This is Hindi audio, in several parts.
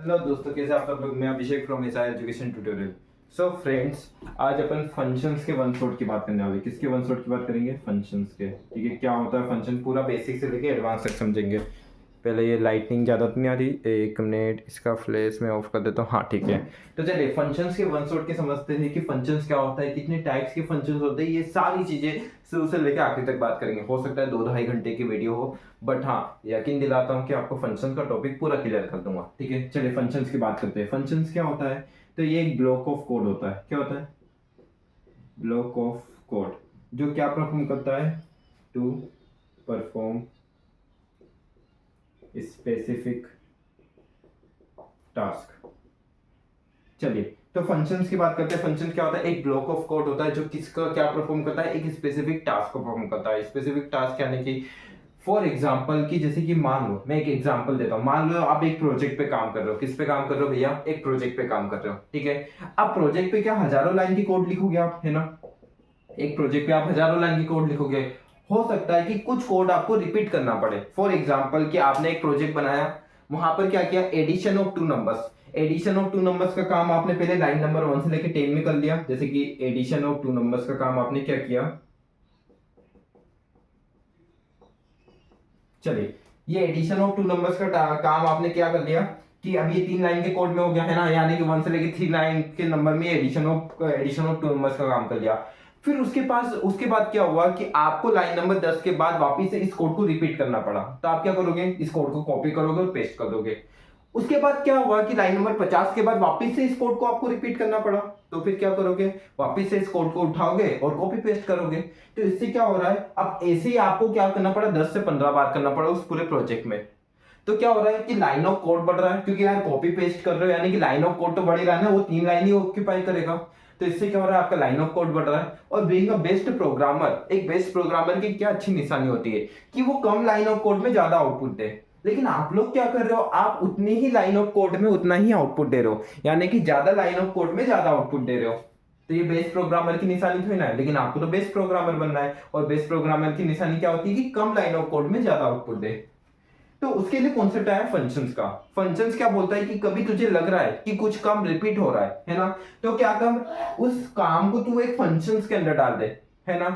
हेलो दोस्तों, कैसे आप सब लोग। मैं Abhishek from SI education tutorial. So friends, आज अपन फंक्शंस के वन शॉट की बात करने वाले। किसके वन शॉट की बात करेंगे? फंक्शंस के। ठीक है, क्या होता है फंक्शन, पूरा बेसिक से लेके एडवांस तक समझेंगे। पहले ये लाइटनिंग ज़्यादा तो नहीं आ रही, 1 मिनट इसका फ्लैश में ऑफ कर देता हूँ। हाँ ठीक है। तो चलिए फंक्शंस के वन शॉट के समझते हैं कि फंक्शंस क्या होता है, कितने टाइप्स के फंक्शंस होते हैं। ये सारी चीज़ें शुरू से लेकर आखिर तक बात करेंगे। हो सकता है 2-2.5 घंटे की वीडियो हो, बट हाँ यकीन दिलाता हूँ कि आपको फंक्शन का टॉपिक पूरा क्लियर कर दूंगा। ठीक है, चलिए फंक्शंस की बात करते हैं। फंक्शंस क्या होता है? तो ये एक ब्लॉक ऑफ कोड होता है। क्या होता है? ब्लॉक ऑफ कोड, जो क्या परफॉर्म करता है? To perform specific task. चलिए तो फंक्शंस की बात करते हैं। फंक्शन क्या होता है? एक ब्लॉक ऑफ कोड होता है जो किसका क्या परफॉर्म करता है? एक स्पेसिफिक टास्क को परफॉर्म करता है। स्पेसिफिक टास्क यानी कि फॉर एग्जाम्पल कि जैसे कि मान लो, मैं एक एग्जाम्पल देता हूँ। मान लो आप एक प्रोजेक्ट पे काम कर रहे हो। किस पे काम कर रहे हो भैया? एक प्रोजेक्ट पे काम कर रहे हो। ठीक है, अब प्रोजेक्ट पे क्या हजारों लाइन की कोड लिखोगे आप, है ना? एक प्रोजेक्ट पे आप हजारों लाइन की कोड लिखोगे। हो सकता है कि कुछ कोड आपको रिपीट करना पड़े। फॉर एग्जाम्पल कि आपने एक प्रोजेक्ट बनाया, वहां पर क्या किया? Addition of 2 numbers. Addition of 2 numbers का काम आपने पहले लाइन नंबर 1 से लेकर 10 में कर लिया। जैसे कि एडिशन ऑफ 2 नंबर्स का काम आपने क्या किया? चलिए, ये एडिशन ऑफ 2 नंबर्स का काम आपने क्या कर लिया कि अब ये 3 लाइन के कोड में हो गया, है ना? यानी कि 1 से लेकर 3 लाइन के नंबर में एडिशन ऑफ 2 नंबर्स का काम कर लिया। फिर उसके बाद क्या हुआ कि आपको लाइन नंबर 10 के बाद वापिस से इस कोड को रिपीट करना पड़ा। तो आप क्या करोगे? इस कोड को कॉपी करोगे और पेस्ट कर दोगे। उसके बाद क्या हुआ कि लाइन नंबर 50 के बाद वापस से इस कोड को आपको रिपीट करना पड़ा। तो फिर क्या करोगे? वापस से इस कोड को उठाओगे और कॉपी पेस्ट करोगे। तो इससे क्या हो रहा है? अब ऐसे ही आपको क्या करना पड़ा? 10 से 15 बार करना पड़ा उस पूरे प्रोजेक्ट में। तो क्या हो रहा है कि लाइन ऑफ कोड बढ़ रहा है, क्योंकि यार कॉपी पेस्ट कर रहे हो, यानी कि लाइन ऑफ कोड तो बढ़ ही रहा है ना, वो 3 लाइन ही ऑक्यूपाई करेगा। तो इससे क्या हो रहा है? आपका लाइन ऑफ कोड बढ़ रहा है। और बीइंग अ बेस्ट प्रोग्रामर, एक बेस्ट प्रोग्रामर की क्या अच्छी निशानी होती है कि वो कम लाइन ऑफ कोड में ज्यादा आउटपुट दे। लेकिन आप लोग क्या कर रहे हो? आप उतनी ही लाइन ऑफ कोड में उतना ही आउटपुट दे रहे हो, यानी कि ज्यादा लाइन ऑफ कोड में ज्यादा आउटपुट दे रहे हो। तो ये बेस्ट प्रोग्रामर की निशानी थोड़ी ना है। लेकिन आपको तो बेस्ट प्रोग्रामर बनना है, और बेस्ट प्रोग्रामर की निशानी क्या होती है? कि कम लाइन ऑफ कोड में ज्यादा आउटपुट दे। तो उसके लिए कॉन्सेप्ट आया फंक्शंस का। फंक्शंस क्या बोलता है कि कभी तुझे लग रहा है कि कुछ काम रिपीट हो रहा है ना? तो क्या कर, उस काम को तू एक फंक्शंस के अंदर डाल दे, है ना?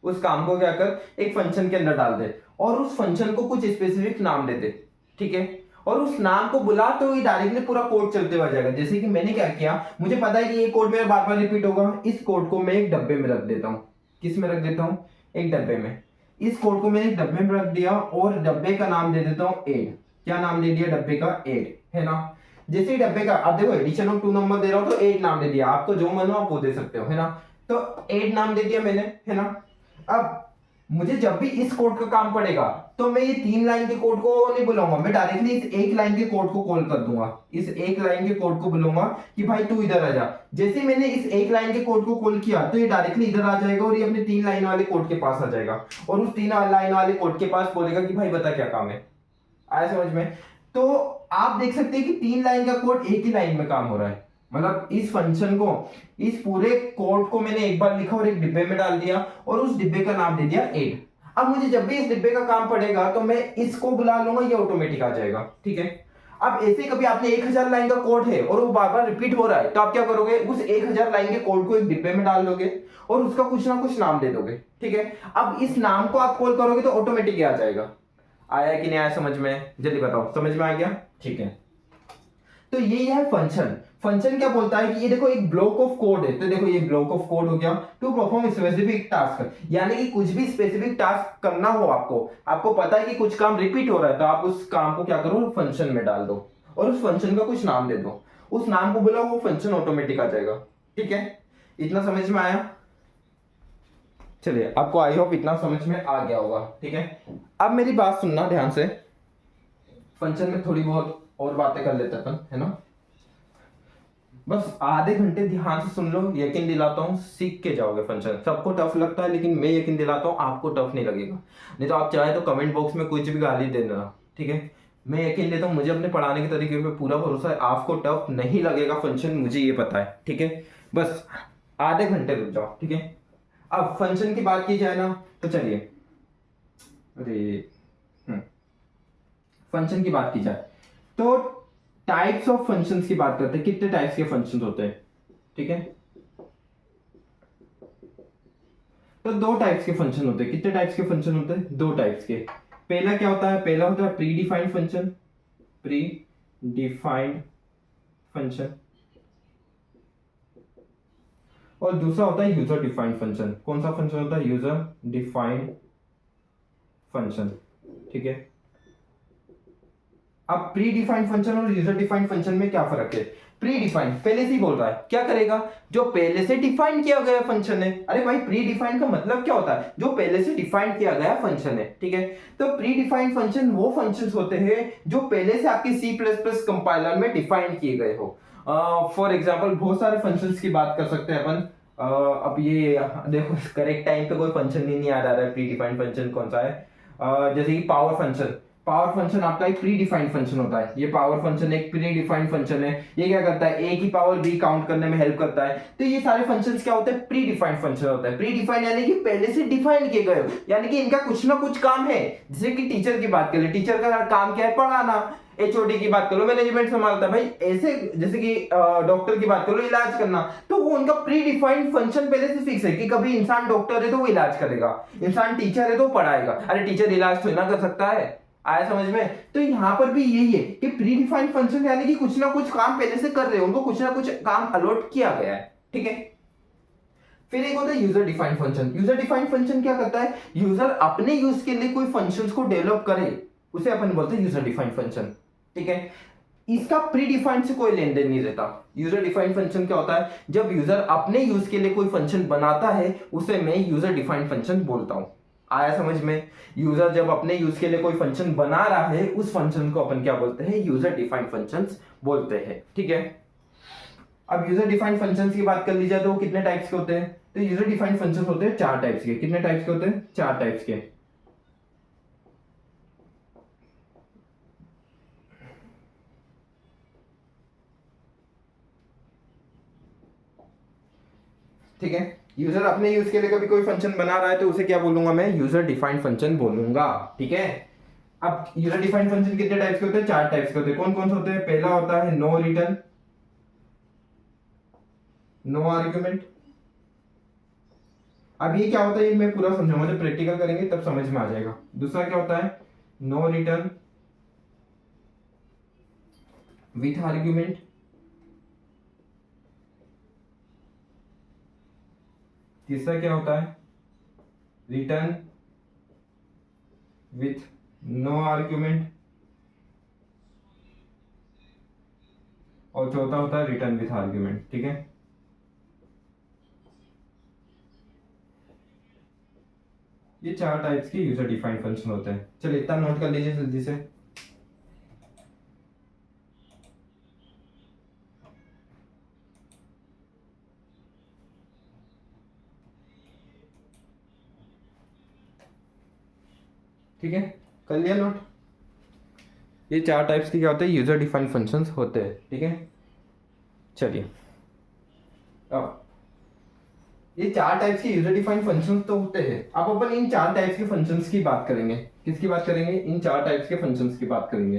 उस काम को क्या कर, एक फंक्शन के अंदर डाल दे, और उस फंक्शन को कुछ स्पेसिफिक नाम दे दे। ठीक है, और उस नाम को बुला तो ये डायरेक्टली पूरा कोड चलते हुआ जाएगा। जैसे कि मैंने क्या किया, मुझे पता है कि ये कोड मेरा बार बार रिपीट होगा। इस कोड को मैं एक डब्बे में रख देता हूँ। किस में रख देता हूँ? एक डब्बे में। इस कोड को मैंने एक डब्बे में रख दिया और डब्बे का नाम दे देता हूँ एड। क्या नाम दे दिया डब्बे का? एड, है ना? जैसे ही डब्बे का, अब देखो एडिशन ऑफ 2 नंबर दे रहा हूं तो एड नाम दे दिया। आपको जो मन हो आप वो दे सकते हो, है ना? तो एड नाम दे दिया मैंने, है ना? अब मुझे जब भी इस कोड का काम पड़ेगा तो मैं ये 3 लाइन के कोड को नहीं बुलाऊंगा, मैं डायरेक्टली इस 1 लाइन के कोड को कॉल कर दूंगा। इस 1 लाइन के कोड को बुलाऊंगा कि भाई तू इधर आ जा। जैसे मैंने इस 1 लाइन के कोड को कॉल किया तो ये डायरेक्टली इधर आ जाएगा और ये अपने 3 लाइन वाले कोड के पास आ जाएगा, और उस 3 लाइन वाले कोड के पास बोलेगा कि भाई बता क्या काम है। आया समझ में? तो आप देख सकते हैं कि 3 लाइन का कोड एक ही लाइन में काम हो रहा है। मतलब इस फंक्शन को, इस पूरे कोड को मैंने एक बार लिखा और एक डिब्बे में डाल दिया, और उस डिब्बे का नाम दे दिया एड। अब मुझे जब भी इस डिब्बे का काम पड़ेगा तो मैं इसको बुला लूंगा, ये ऑटोमेटिक आ जाएगा। ठीक है, अब ऐसे कभी आपने 1000 लाइन का कोड है और वो बार बार रिपीट हो रहा है, तो आप क्या करोगे? उस 1000 लाइन के कोड को एक डिब्बे में डाल दोगे और उसका कुछ ना कुछ नाम दे दोगे। ठीक है, अब इस नाम को आप कॉल करोगे तो ऑटोमेटिक आ जाएगा। आया कि नहीं आया समझ में? जल्दी बताओ, समझ में आ गया? ठीक है, तो ये है फंक्शन। फंक्शन क्या बोलता है कि ये देखो एक ब्लॉक ऑफ कोड है। तो देखो ये ब्लॉक ऑफ कोड हो गया टू परफॉर्म स्पेसिफिक टास्क, यानी कि कुछ भी स्पेसिफिक टास्क करना हो आपको, आपको पता है कि कुछ काम रिपीट हो रहा है, तो आप उस काम को क्या करो? फंक्शन में डाल दो और उस फंक्शन का कुछ नाम दे दो। उस नाम को बोला, वो फंक्शन ऑटोमेटिक आ जाएगा। ठीक है, इतना समझ में आया? चलिए, आपको आई होप इतना समझ में आ गया होगा। ठीक है, अब मेरी बात सुनना ध्यान से। फंक्शन में थोड़ी बहुत और बातें कर लेते अपन, है ना? बस आधे घंटे ध्यान से सुन लो, यकीन दिलाता हूँ सीख के जाओगे फंक्शन। सबको टफ लगता है, लेकिन मैं यकीन दिलाता हूँ आपको टफ नहीं लगेगा। नहीं तो आप चाहे तो कमेंट बॉक्स में कुछ भी गाली दे देना। ठीक है, मैं यकीन देता हूँ, मुझे अपने पढ़ाने के तरीके पे पूरा भरोसा है, आपको टफ नहीं लगेगा फंक्शन, मुझे ये पता है। ठीक है, बस आधे घंटे रुक जाओ। ठीक है, अब फंक्शन की बात की जाए ना, तो चलिए, अरे फंक्शन की बात की जाए तो टाइप्स ऑफ फंक्शंस की बात करते हैं, कितने टाइप्स के फंक्शंस होते हैं, ठीक है। तो दो टाइप्स के फंक्शन होते हैं। कितने टाइप्स के फंक्शन होते हैं? दो टाइप्स के। पहला क्या होता है? पहला होता है pre defined function, pre defined function, और दूसरा होता है यूजर डिफाइंड फंक्शन। कौन सा फंक्शन होता है? यूजर डिफाइंड फंक्शन, ठीक है। अब प्री डिफाइंड फंक्शन और यूजर डिफाइंड फंक्शन में क्या फर्क है? प्री डिफाइंड पहले से ही बोल रहा है, क्या करेगा? जो पहले से डिफाइन किया गया फंक्शन है। अरे भाई, प्री डिफाइंड का मतलब क्या होता है? जो पहले से डिफाइन किया गया फंक्शन है, ठीक है। तो प्री डिफाइंड फंक्शन वो फंक्शंस होते हैं जो पहले से आपके C++ कंपाइलर में डिफाइन किए गए हो। फॉर एग्जांपल बहुत सारे फंक्शंस की बात कर सकते हैं अपन। अब ये देखो, करेक्ट टाइम पे कोई फंक्शन ही नहीं याद आ रहा है प्री डिफाइंड फंक्शन कौन सा है। जैसे कि पावर फंक्शन। पावर फंक्शन आपका एक प्री डिफाइंड फंक्शन होता है। ये पावर फंक्शन एक प्री डिफाइंड फंक्शन है। ये क्या करता है? ए की पावर बी काउंट करने में हेल्प करता है। तो ये सारे फंक्शंस क्या होते हैं? प्री डिफाइंड फंक्शन होता है। प्री डिफाइंड यानी कि पहले से डिफाइन किए गए हो, यानी कि इनका कुछ ना कुछ काम है। जैसे कि टीचर की बात करें, टीचर का काम क्या है? पढ़ाना। एचओडी की बात करो, मैनेजमेंट संभालता है भाई। ऐसे जैसे कि डॉक्टर की बात करो, इलाज करना। तो वो उनका प्री डिफाइंड फंक्शन पहले से फिक्स है कि कभी इंसान डॉक्टर है तो वो इलाज करेगा, इंसान टीचर है तो पढ़ाएगा। अरे टीचर इलाज तो ना कर सकता है। आया समझ में? तो यहां पर भी यही है कि प्री डिफाइंड फंक्शन यानी कि कुछ ना कुछ काम पहले से कर रहे हैं, उनको कुछ ना कुछ काम अलॉट किया गया है, ठीक है। फिर एक होता है user defined function. User defined function क्या करता है? यूजर अपने यूज के लिए कोई फंक्शंस को डेवलप करे, उसे अपन बोलते हैं यूजर डिफाइंड फंक्शन, ठीक है। इसका प्री डिफाइंड से कोई लेन देन नहीं रहता। यूजर डिफाइंड फंक्शन क्या होता है? जब यूजर अपने यूज के लिए कोई फंक्शन बनाता है उसे मैं यूजर डिफाइंड फंक्शन बोलता हूं। आया समझ में? यूजर जब अपने यूज के लिए कोई फंक्शन बना रहा है उस फंक्शन को अपन क्या बोलते हैं? यूजर डिफाइंड फंक्शंस बोलते हैं, ठीक है। अब यूजर डिफाइंड फंक्शंस की बात कर ली जाए तो वो कितने टाइप्स के होते हैं? तो यूजर डिफाइंड फंक्शंस होते हैं 4 टाइप्स के। कितने टाइप्स के होते हैं? 4 टाइप्स के। ठीक है। यूजर अपने यूज के लिए कभी कोई फंक्शन बना रहा है तो उसे क्या बोलूंगा मैं? यूजर डिफाइंड फंक्शन बोलूंगा, ठीक है। अब यूजर डिफाइंड फंक्शन कितने टाइप्स के होते हैं? 4 टाइप्स के होते हैं। कौन कौन से होते हैं? पहला होता है नो रिटर्न, नो आर्ग्यूमेंट। अब ये क्या होता है? ये मैं पूरा समझाऊंगा, जब प्रैक्टिकल करेंगे तब समझ में आ जाएगा। दूसरा क्या होता है? No return with argument. तीसरा क्या होता है? Return with no argument. और चौथा होता है रिटर्न विथ आर्ग्यूमेंट, ठीक है। ये 4 टाइप्स के यूजर डिफाइंड फंक्शन होते हैं। चलिए इतना नोट कर लीजिए जल्दी से। ठीक है, कर लिया नोट? ये 4 टाइप्स के क्या होते हैं? यूजर डिफाइंड फंक्शंस होते हैं, ठीक है। चलिए अब ये 4 टाइप्स के यूजर डिफाइंड फंक्शंस तो होते हैं। अब अपन इन 4 टाइप्स के फंक्शंस की बात करेंगे। किसकी बात करेंगे? इन 4 टाइप्स के फंक्शंस की बात करेंगे,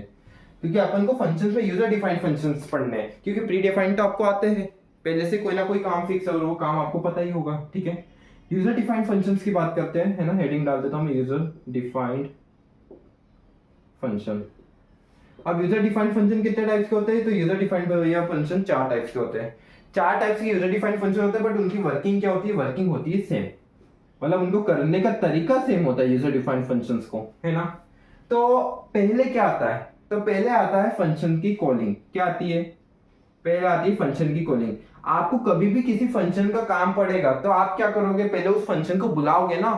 क्योंकि अपन को फंक्शंस में यूजर डिफाइंड फंक्शंस पढ़ने हैं। क्योंकि प्री डिफाइंड तो आपको आते हैं, पहले से कोई ना कोई काम फिक्स है और वो काम आपको पता ही होगा, ठीक है। यूजर डिफाइंड फंक्शंस की बात करते हैं, है ना। हेडिंग डाल देता हूं मैं, यूजर डिफाइंड फंक्शन। अब यूजर डिफाइंड फंक्शन कितने टाइप्स के होते हैं? तो यूजर डिफाइंड फंक्शन 4 टाइप्स के होते हैं। 4 टाइप्स के यूजर डिफाइंड फंक्शन होते हैं, बट उनकी वर्किंग क्या होती है? वर्किंग होती है सेम, मतलब उनको करने का तरीका सेम होता है यूजर डिफाइंड फंक्शंस को, है ना। तो पहले क्या आता है? तो पहले आता है फंक्शन की कॉलिंग। क्या आती है? पहले आती है फंक्शन की कॉलिंग। आपको कभी भी किसी फंक्शन का काम पड़ेगा तो आप क्या करोगे? पहले उस फंक्शन को बुलाओगे ना।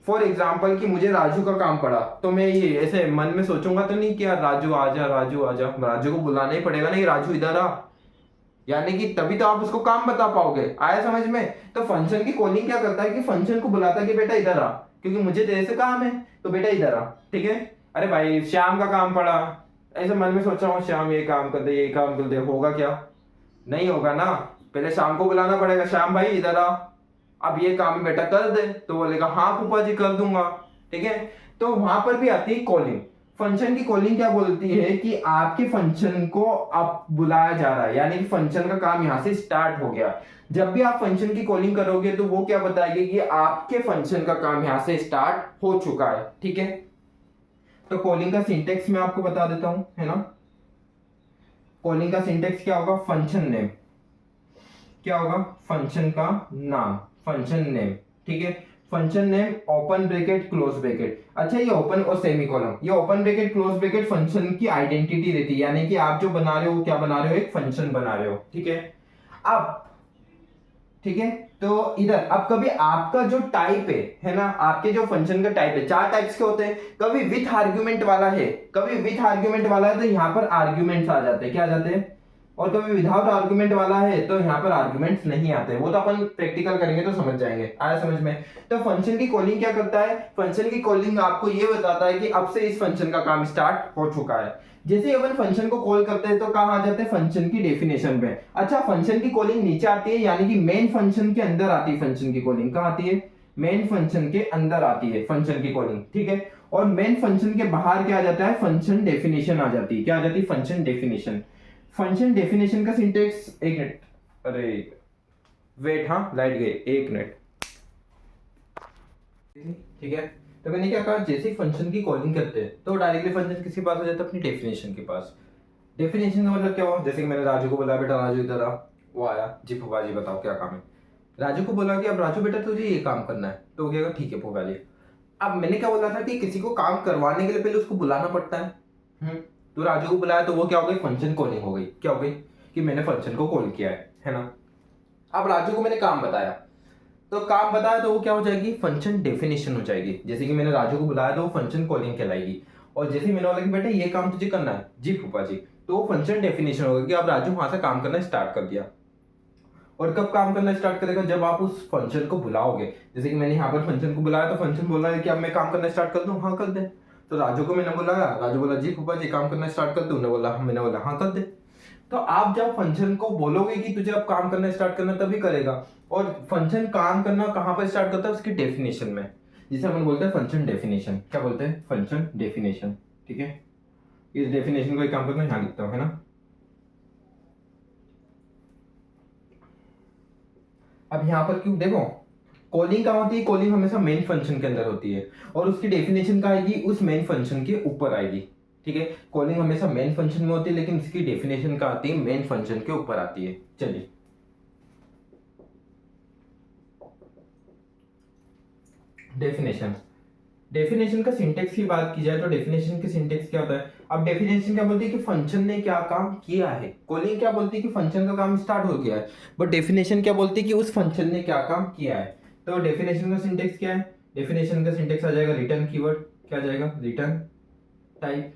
फॉर एग्जाम्पल कि मुझे राजू का काम पड़ा तो मैं ये ऐसे मन में सोचूंगा तो नहीं कि यार राजू आजा, राजू आजा। राजू को बुलाना ही पड़ेगा ना, राजू इधर आ, यानी कि तभी तो आप उसको काम बता पाओगे। आया समझ में? तो फंक्शन की कॉलिंग क्या करता है कि फंक्शन को बुलाता है कि बेटा इधर आ, क्योंकि मुझे तेरे से काम है, तो बेटा इधर आ, ठीक है। अरे भाई श्याम का काम पड़ा, ऐसे मन में सोच रहा हूँ श्याम ये काम कर दे, ये काम कर दे, होगा क्या? नहीं होगा ना। पहले शाम को बुलाना पड़ेगा, श्याम भाई इधर आ, अब ये काम बेटा कर दे। तो बोलेगा हाँ फूफा जी कर दूंगा, ठीक है। तो वहां पर भी आती है कॉलिंग। फंक्शन की कॉलिंग क्या बोलती है कि आपके फंक्शन को अब बुलाया जा रहा है, यानी कि फंक्शन का काम यहां से स्टार्ट हो गया। जब भी आप फंक्शन की कॉलिंग करोगे तो वो क्या बताएगी कि आपके फंक्शन का काम यहां से स्टार्ट हो चुका है, ठीक है। तो कॉलिंग का सिंटेक्स मैं आपको बता देता हूं, है ना। कॉलिंग का सिंटेक्स क्या होगा, फंक्शन नेम, क्या होगा, फंक्शन का नाम, फंक्शन नेम, ठीक है। Function name open bracket close bracket. अच्छा, ये ओपन और सेमीकोलन, ये open bracket close bracket function की आइडेंटिटी देती है, यानी कि आप जो बना रहे हो क्या बना रहे हो, एक फंक्शन बना रहे हो, ठीक है। अब ठीक है, तो इधर अब कभी आपका जो टाइप है ना, आपके जो फंक्शन का टाइप है, चार टाइप्स के होते हैं। कभी विथ आर्ग्यूमेंट वाला है, कभी विथ आर्ग्यूमेंट वाला है तो यहाँ पर आर्ग्यूमेंट्स आ जाते हैं, क्या आ जाते हैं। और कभी विदाउट आर्गुमेंट वाला है तो यहाँ पर आर्गुमेंट्स नहीं आते, वो तो अपन प्रैक्टिकल करेंगे तो समझ जाएंगे, आया समझ में। तो फंक्शन की कॉलिंग क्या करता है, फंक्शन की कॉलिंग आपको ये बताता है कि अब से इस फंक्शन का काम स्टार्ट हो चुका है। जैसे अपन फंक्शन को कॉल करते हैं तो कहाँ आ जाते हैं, फंक्शन की डेफिनेशन पे। अच्छा, फंक्शन की कॉलिंग नीचे आती है, यानी कि मेन फंक्शन के अंदर आती है फंक्शन की कॉलिंग, कहाँ आती है, मेन फंक्शन के अंदर आती है फंक्शन की कॉलिंग, ठीक है। और मेन फंक्शन के बाहर क्या आ जाता है, फंक्शन डेफिनेशन आ जाती है, क्या आ जाती है, फंक्शन डेफिनेशन। फंक्शन डेफिनेशन का सिंटेक्स, एक मिनट, अरे वेट, हाँ लाइट गई, एक मिनट, ठीक है। तो मैंने क्या कहा, जैसे ही फंक्शन की कॉलिंग करते हैं तो डायरेक्टली फंक्शन किसके पास आ जाता है, अपनी डेफिनेशन के पास। डेफिनेशन का मतलब क्या हुआ, जैसे कि मैंने राजू को बोला बेटा राजू इधर आ, वो आया, जी फूफा जी बताओ क्या काम है। राजू को बोला कि अब राजू बेटा तुझे ये काम करना है, तो वो कहेगा ठीक है फूफा जी। अब मैंने क्या बोला था कि किसी को काम करवाने के लिए पहले उसको बुलाना पड़ता है। तो राजू को बुलाया तो वो क्या हो गई, फंक्शन कॉलिंग हो गई, क्या हो गई कि मैंने फंक्शन को कॉल किया है ना। अब राजू को मैंने काम बताया, तो काम बताया तो वो क्या हो जाएगी, फंक्शन डेफिनेशन हो जाएगी। जैसे कि मैंने राजू को बुलाया तो वो फंक्शन कॉलिंग कहलाएगी। और जैसे ही मैंने बोला कि बेटा ये काम तुझे करना है, जी फूफा जी, तो वो फंक्शन डेफिनेशन होगा कि अब राजू वहां से काम करना स्टार्ट कर दिया। और कब काम करना स्टार्ट करेगा, जब आप उस फंक्शन को बुलाओगे। जैसे कि मैंने यहाँ पर फंक्शन को बुलाया तो फंक्शन बोल रहा है कि अब मैं काम करना स्टार्ट कर दूं, हाँ कर दे। तो राजू को मैंने बुलाया, राजू बोला जी फूफा जी काम करना स्टार्ट कर दूं, मैंने बोला हाँ कर दे। तो आप जब फंक्शन को बोलोगे कि तुझे अब काम करना स्टार्ट करना, तभी करेगा। और फंक्शन काम करना कहाँ पर स्टार्ट करता है, उसकी डेफिनेशन में, जिसे हम बोलते हैं फंक्शन डेफिनेशन। क्या बोलते हैं, फंक्शन डेफिनेशन, ठीक है। इस डेफिनेशन को एक काम करना, यहाँ लिखता हूँ, है ना। अब यहाँ पर क्यों देखो, कॉलिंग कहाँ होती है, कॉलिंग हमेशा मेन फंक्शन के अंदर होती है, और उसकी डेफिनेशन कहाँ आएगी, उस मेन फंक्शन के ऊपर आएगी, ठीक है। कॉलिंग हमेशा मेन फंक्शन में होती है, लेकिन इसकी डेफिनेशन कहाँ आती है, मेन फंक्शन के ऊपर आती है। चलिए, डेफिनेशन, डेफिनेशन का सिंटेक्स की बात की जाए तो डेफिनेशन के सिंटेक्स क्या होता है। अब डेफिनेशन क्या बोलती है कि फंक्शन ने क्या काम किया है, कॉलिंग क्या बोलती है कि फंक्शन का काम स्टार्ट हो गया है, बट डेफिनेशन क्या बोलती है कि उस फंक्शन ने क्या काम किया है। तो डेफिनेशन का सिंटेक्स क्या है, डेफिनेशन का सिंटेक्स आ जाएगा रिटर्न कीवर्ड, क्या आ जाएगा, रिटर्न टाइप।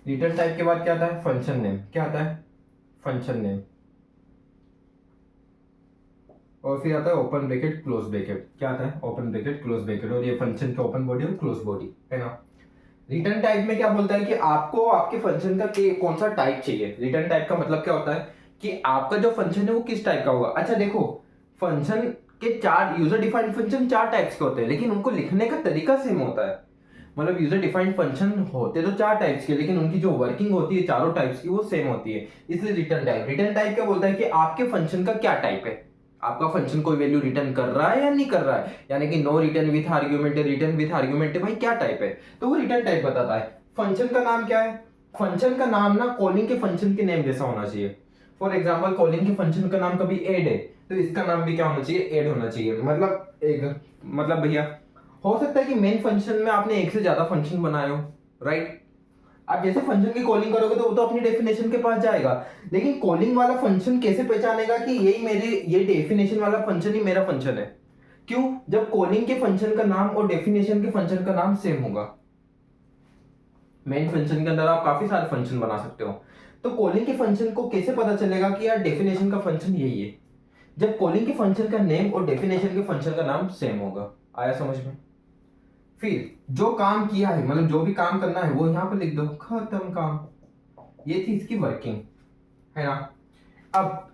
रिटर्न टाइप के बाद क्या आता है, फंक्शन नेम, क्या आता है, फंक्शन नेम। और फिर आता है ओपन ब्रैकेट क्लोज ब्रैकेट, क्या आता है, ओपन ब्रैकेट क्लोज ब्रैकेट। और ये फंक्शन का ओपन बॉडी और क्लोज बॉडी, है ना। रिटर्न टाइप में क्या बोलता है कि आपको आपके फंक्शन का कौन सा टाइप चाहिए। रिटर्न टाइप का मतलब क्या होता है कि आपका जो फंक्शन है वो किस टाइप का होगा। अच्छा देखो, फंक्शन के चार यूजर डिफाइंड फंक्शन चार टाइप्स के होते हैं, लेकिन उनको लिखने का तरीका सेम होता है। मतलब यूजर डिफाइंड फंक्शन होते तो चार टाइप्स के, लेकिन उनकी जो वर्किंग होती है चारों टाइप्स की वो सेम होती है, इसलिए रिटर्न टाइप क्या बोलता है कि आपके फंक्शन का क्या टाइप है, आपका फंक्शन कोई वैल्यू रिटर्न कर रहा है या नहीं कर रहा है। यानी कि no return with argument, return with argument है, भाई क्या टाइप है, तो वो रिटर्न टाइप बताता है। फंक्शन का नाम क्या है, फंक्शन का नाम ना कॉलिंग के फंक्शन के नेम जैसा होना चाहिए। फॉर एग्जाम्पल कॉलिंग के फंक्शन का नाम कभी ऐड है तो इसका नाम भी क्या होना चाहिए, ऐड होना चाहिए। मतलब एक, मतलब भैया हो सकता है कि मेन फंक्शन में आपने एक से ज्यादा फंक्शन बनाए हो, राइट। आप जैसे फंक्शन की कॉलिंग करोगे तो वो तो अपनी डेफिनेशन के पास जाएगा, लेकिन कॉलिंग वाला फंक्शन कैसे पहचानेगा कि यही मेरे, ये डेफिनेशन वाला फंक्शन ही मेरा फंक्शन है। क्यों, जब कॉलिंग के फंक्शन का नाम और डेफिनेशन के फंक्शन का नाम सेम होगा। मेन फंक्शन के अंदर आप काफी सारे फंक्शन बना सकते हो, तो कॉलिंग के फंक्शन को कैसे पता चलेगा कि यार डेफिनेशन का फंक्शन यही है, जब कॉलिंग के फंक्शन का नेम और डेफिनेशन के फंक्शन का नाम सेम होगा। आया समझ में। फिर जो काम किया है, मतलब जो भी काम करना है वो यहां पर लिख दो, खत्म काम। ये थी इसकी वर्किंग, है ना। अब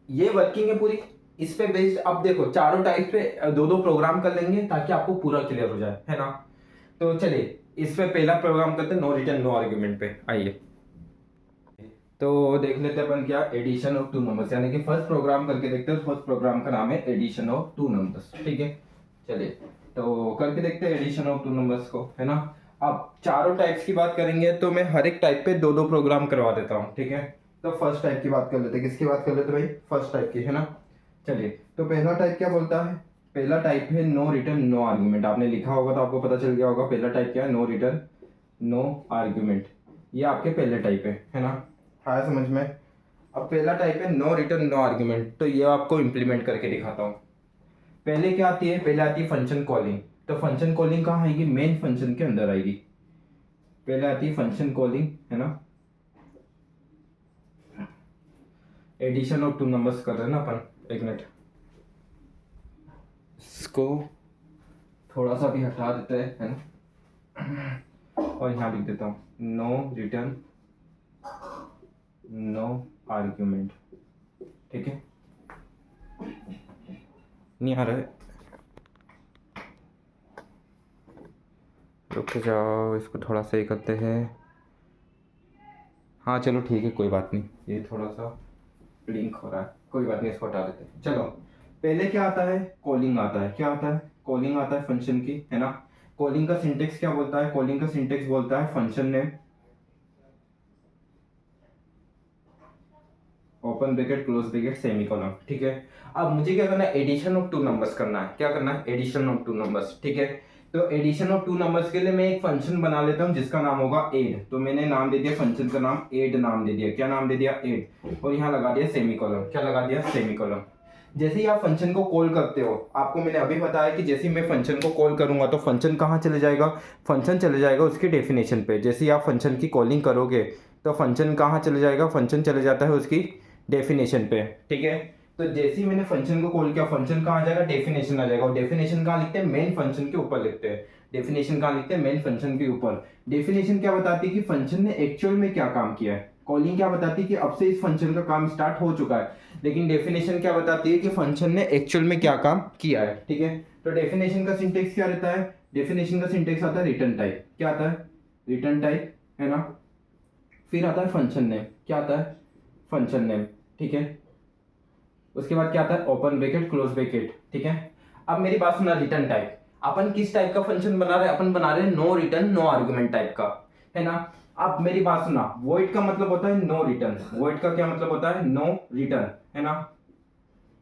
ये वर्किंग है पूरी, इस पे बेस्ड अब देखो चारों टाइप पे दो दो प्रोग्राम कर लेंगे ताकि आपको पूरा क्लियर हो जाए, है ना। तो चलिए, इस पे पहला प्रोग्राम करते हैं नो रिटर्न नो आर्ग्यूमेंट पे। आइए तो देख लेते हैं अपन क्या एडिशन ऑफ टू नंबर्स, यानी कि फर्स्ट प्रोग्राम करके देखते हैं। फर्स्ट प्रोग्राम का नाम है एडिशन ऑफ टू नंबर्स, ठीक है। चलिए तो करके देखते हैं एडिशन ऑफ टू नंबर्स को, है ना। अब चारों टाइप्स की बात करेंगे तो मैं हर एक टाइप पे दो दो प्रोग्राम करवा देता हूँ, ठीक है। तो फर्स्ट टाइप की बात कर लेते हैं। किसकी बात कर लेते भाई? फर्स्ट टाइप की, है ना। चलिए तो पहला टाइप क्या बोलता है? पहला टाइप है नो रिटर्न नो आर्ग्यूमेंट। आपने लिखा होगा तो आपको पता चल गया होगा पहला टाइप क्या है, नो रिटर्न नो आर्ग्यूमेंट। ये आपके पहले टाइप है ना। आया समझ में? अब पहला टाइप है नो रिटर्न नो आर्ग्यूमेंट, तो ये आपको इंप्लीमेंट करके दिखाता हूँ। पहले क्या आती है? पहले आती है फंक्शन कॉलिंग। तो फंक्शन कॉलिंग कहाँ आएगी? मेन फंक्शन के अंदर आएगी। पहले आती है फंक्शन कॉलिंग, है ना। एडिशन ऑफ टू नंबर्स कर रहे हैं ना अपन। एक मिनट, इसको थोड़ा सा भी हटा देते हैं, है ना। और यहाँ लिख देता हूँ नो रिटर्न नो आर्ग्यूमेंट, ठीक है। नहीं आ रहा है, रुक जाओ, इसको थोड़ा सही करते हैं। हाँ चलो ठीक है, कोई बात नहीं, ये थोड़ा सा ब्लिंक हो रहा है, कोई बात नहीं, इसको हटा देते हैं। चलो पहले क्या आता है? कॉलिंग आता है। क्या आता है? कॉलिंग आता है फंक्शन की, है ना। कॉलिंग का सिंटेक्स क्या बोलता है? कॉलिंग का सिंटेक्स बोलता है function name open bracket close bracket semicolon, ठीक है। अब मुझे क्या करना है? एडिशन ऑफ टू नंबर्स करना है। क्या करना है? एडिशन ऑफ टू नंबर्स, ठीक है। तो एडिशन ऑफ टू नंबर्स के लिए मैं एक फंक्शन बना लेता हूँ जिसका नाम होगा ऐड। तो मैंने नाम दे दिया फंक्शन का नाम ऐड, नाम दे दिया। क्या नाम दे दिया? ऐड। और यहाँ लगा दिया सेमीकोलन। क्या लगा दिया? सेमीकोलन। जैसे ही आप फंक्शन को कॉल करते हो, आपको मैंने अभी बताया कि जैसे ही मैं फंक्शन को कॉल करूंगा तो फंक्शन कहाँ चले जाएगा? फंक्शन चले जाएगा उसकी डेफिनेशन पे। जैसे ही आप फंक्शन की कॉलिंग करोगे तो फंक्शन कहाँ चले जाएगा? फंक्शन चले जाता है उसकी डेफिनेशन पे, ठीक है। तो जैसे ही मैंने फंक्शन को कॉल किया, फंक्शन कहाँ आ जाएगा? डेफिनेशन आ जाएगा। और डेफिनेशन कहाँ लिखते हैं? मेन फंक्शन के ऊपर लिखते हैं। डेफिनेशन कहाँ लिखते हैं? मेन फंक्शन के ऊपर। डेफिनेशन क्या बताती है कि फंक्शन ने एक्चुअल में क्या काम किया है। कॉलिंग क्या बताती है कि अब से इस फंक्शन का काम स्टार्ट हो चुका है, लेकिन डेफिनेशन क्या बताती है कि फंक्शन ने एक्चुअल में क्या काम किया है, ठीक है। तो डेफिनेशन का सिंटेक्स क्या रहता है? डेफिनेशन का सिंटेक्स आता है रिटर्न टाइप। क्या आता है? रिटर्न टाइप, है ना। फिर आता है फंक्शन नेम। क्या आता है? फंक्शन नेम, ठीक है। उसके बाद क्या आता है? ओपन ब्रैकेट क्लोज ब्रैकेट, ठीक है। अब मेरी बात सुना, रिटर्न टाइप अपन किस टाइप का फंक्शन बना रहे हैं? अपन बना रहे हैं no return no argument type का, है ना। अब मेरी बात सुना, वॉइड का मतलब होता है नो रिटर्न। वॉइड का क्या मतलब होता है? नो रिटर्न, है ना।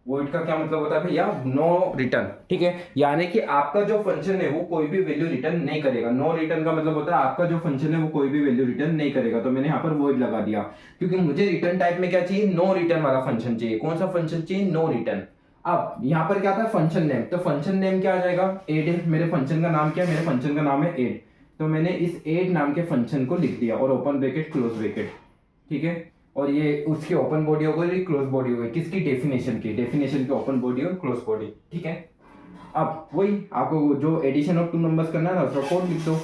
वॉइड का क्या मतलब होता है भैया? नो रिटर्न, ठीक है। यानी कि आपका जो फंक्शन है वो कोई भी वैल्यू रिटर्न नहीं करेगा। नो रिटर्न का मतलब होता है आपका जो फंक्शन है वो कोई भी वैल्यू रिटर्न नहीं करेगा। तो मैंने यहाँ पर वॉइड लगा दिया, क्योंकि मुझे रिटर्न टाइप में क्या चाहिए? नो रिटर्न वाला फंक्शन चाहिए। कौन सा फंक्शन चाहिए? No return. अब यहाँ पर क्या था? Function name. तो फंक्शन नेम क्या आ जाएगा? एड है। मेरे फंक्शन का नाम क्या है? मेरे फंक्शन का नाम है एड। तो मैंने इस एड नाम के फंक्शन को लिख दिया और ओपन ब्रैकेट क्लोज ब्रैकेट, ठीक है। और ये उसकी ओपन बॉडी हो गई, क्लोज बॉडी हो गई। किसकी? डेफिनेशन की। डेफिनेशन की ओपन बॉडी और क्लोज बॉडी, ठीक है। अब वही आपको जो एडिशन ऑफ टू नंबर्स करना है ना, उसका कोड लिख दो।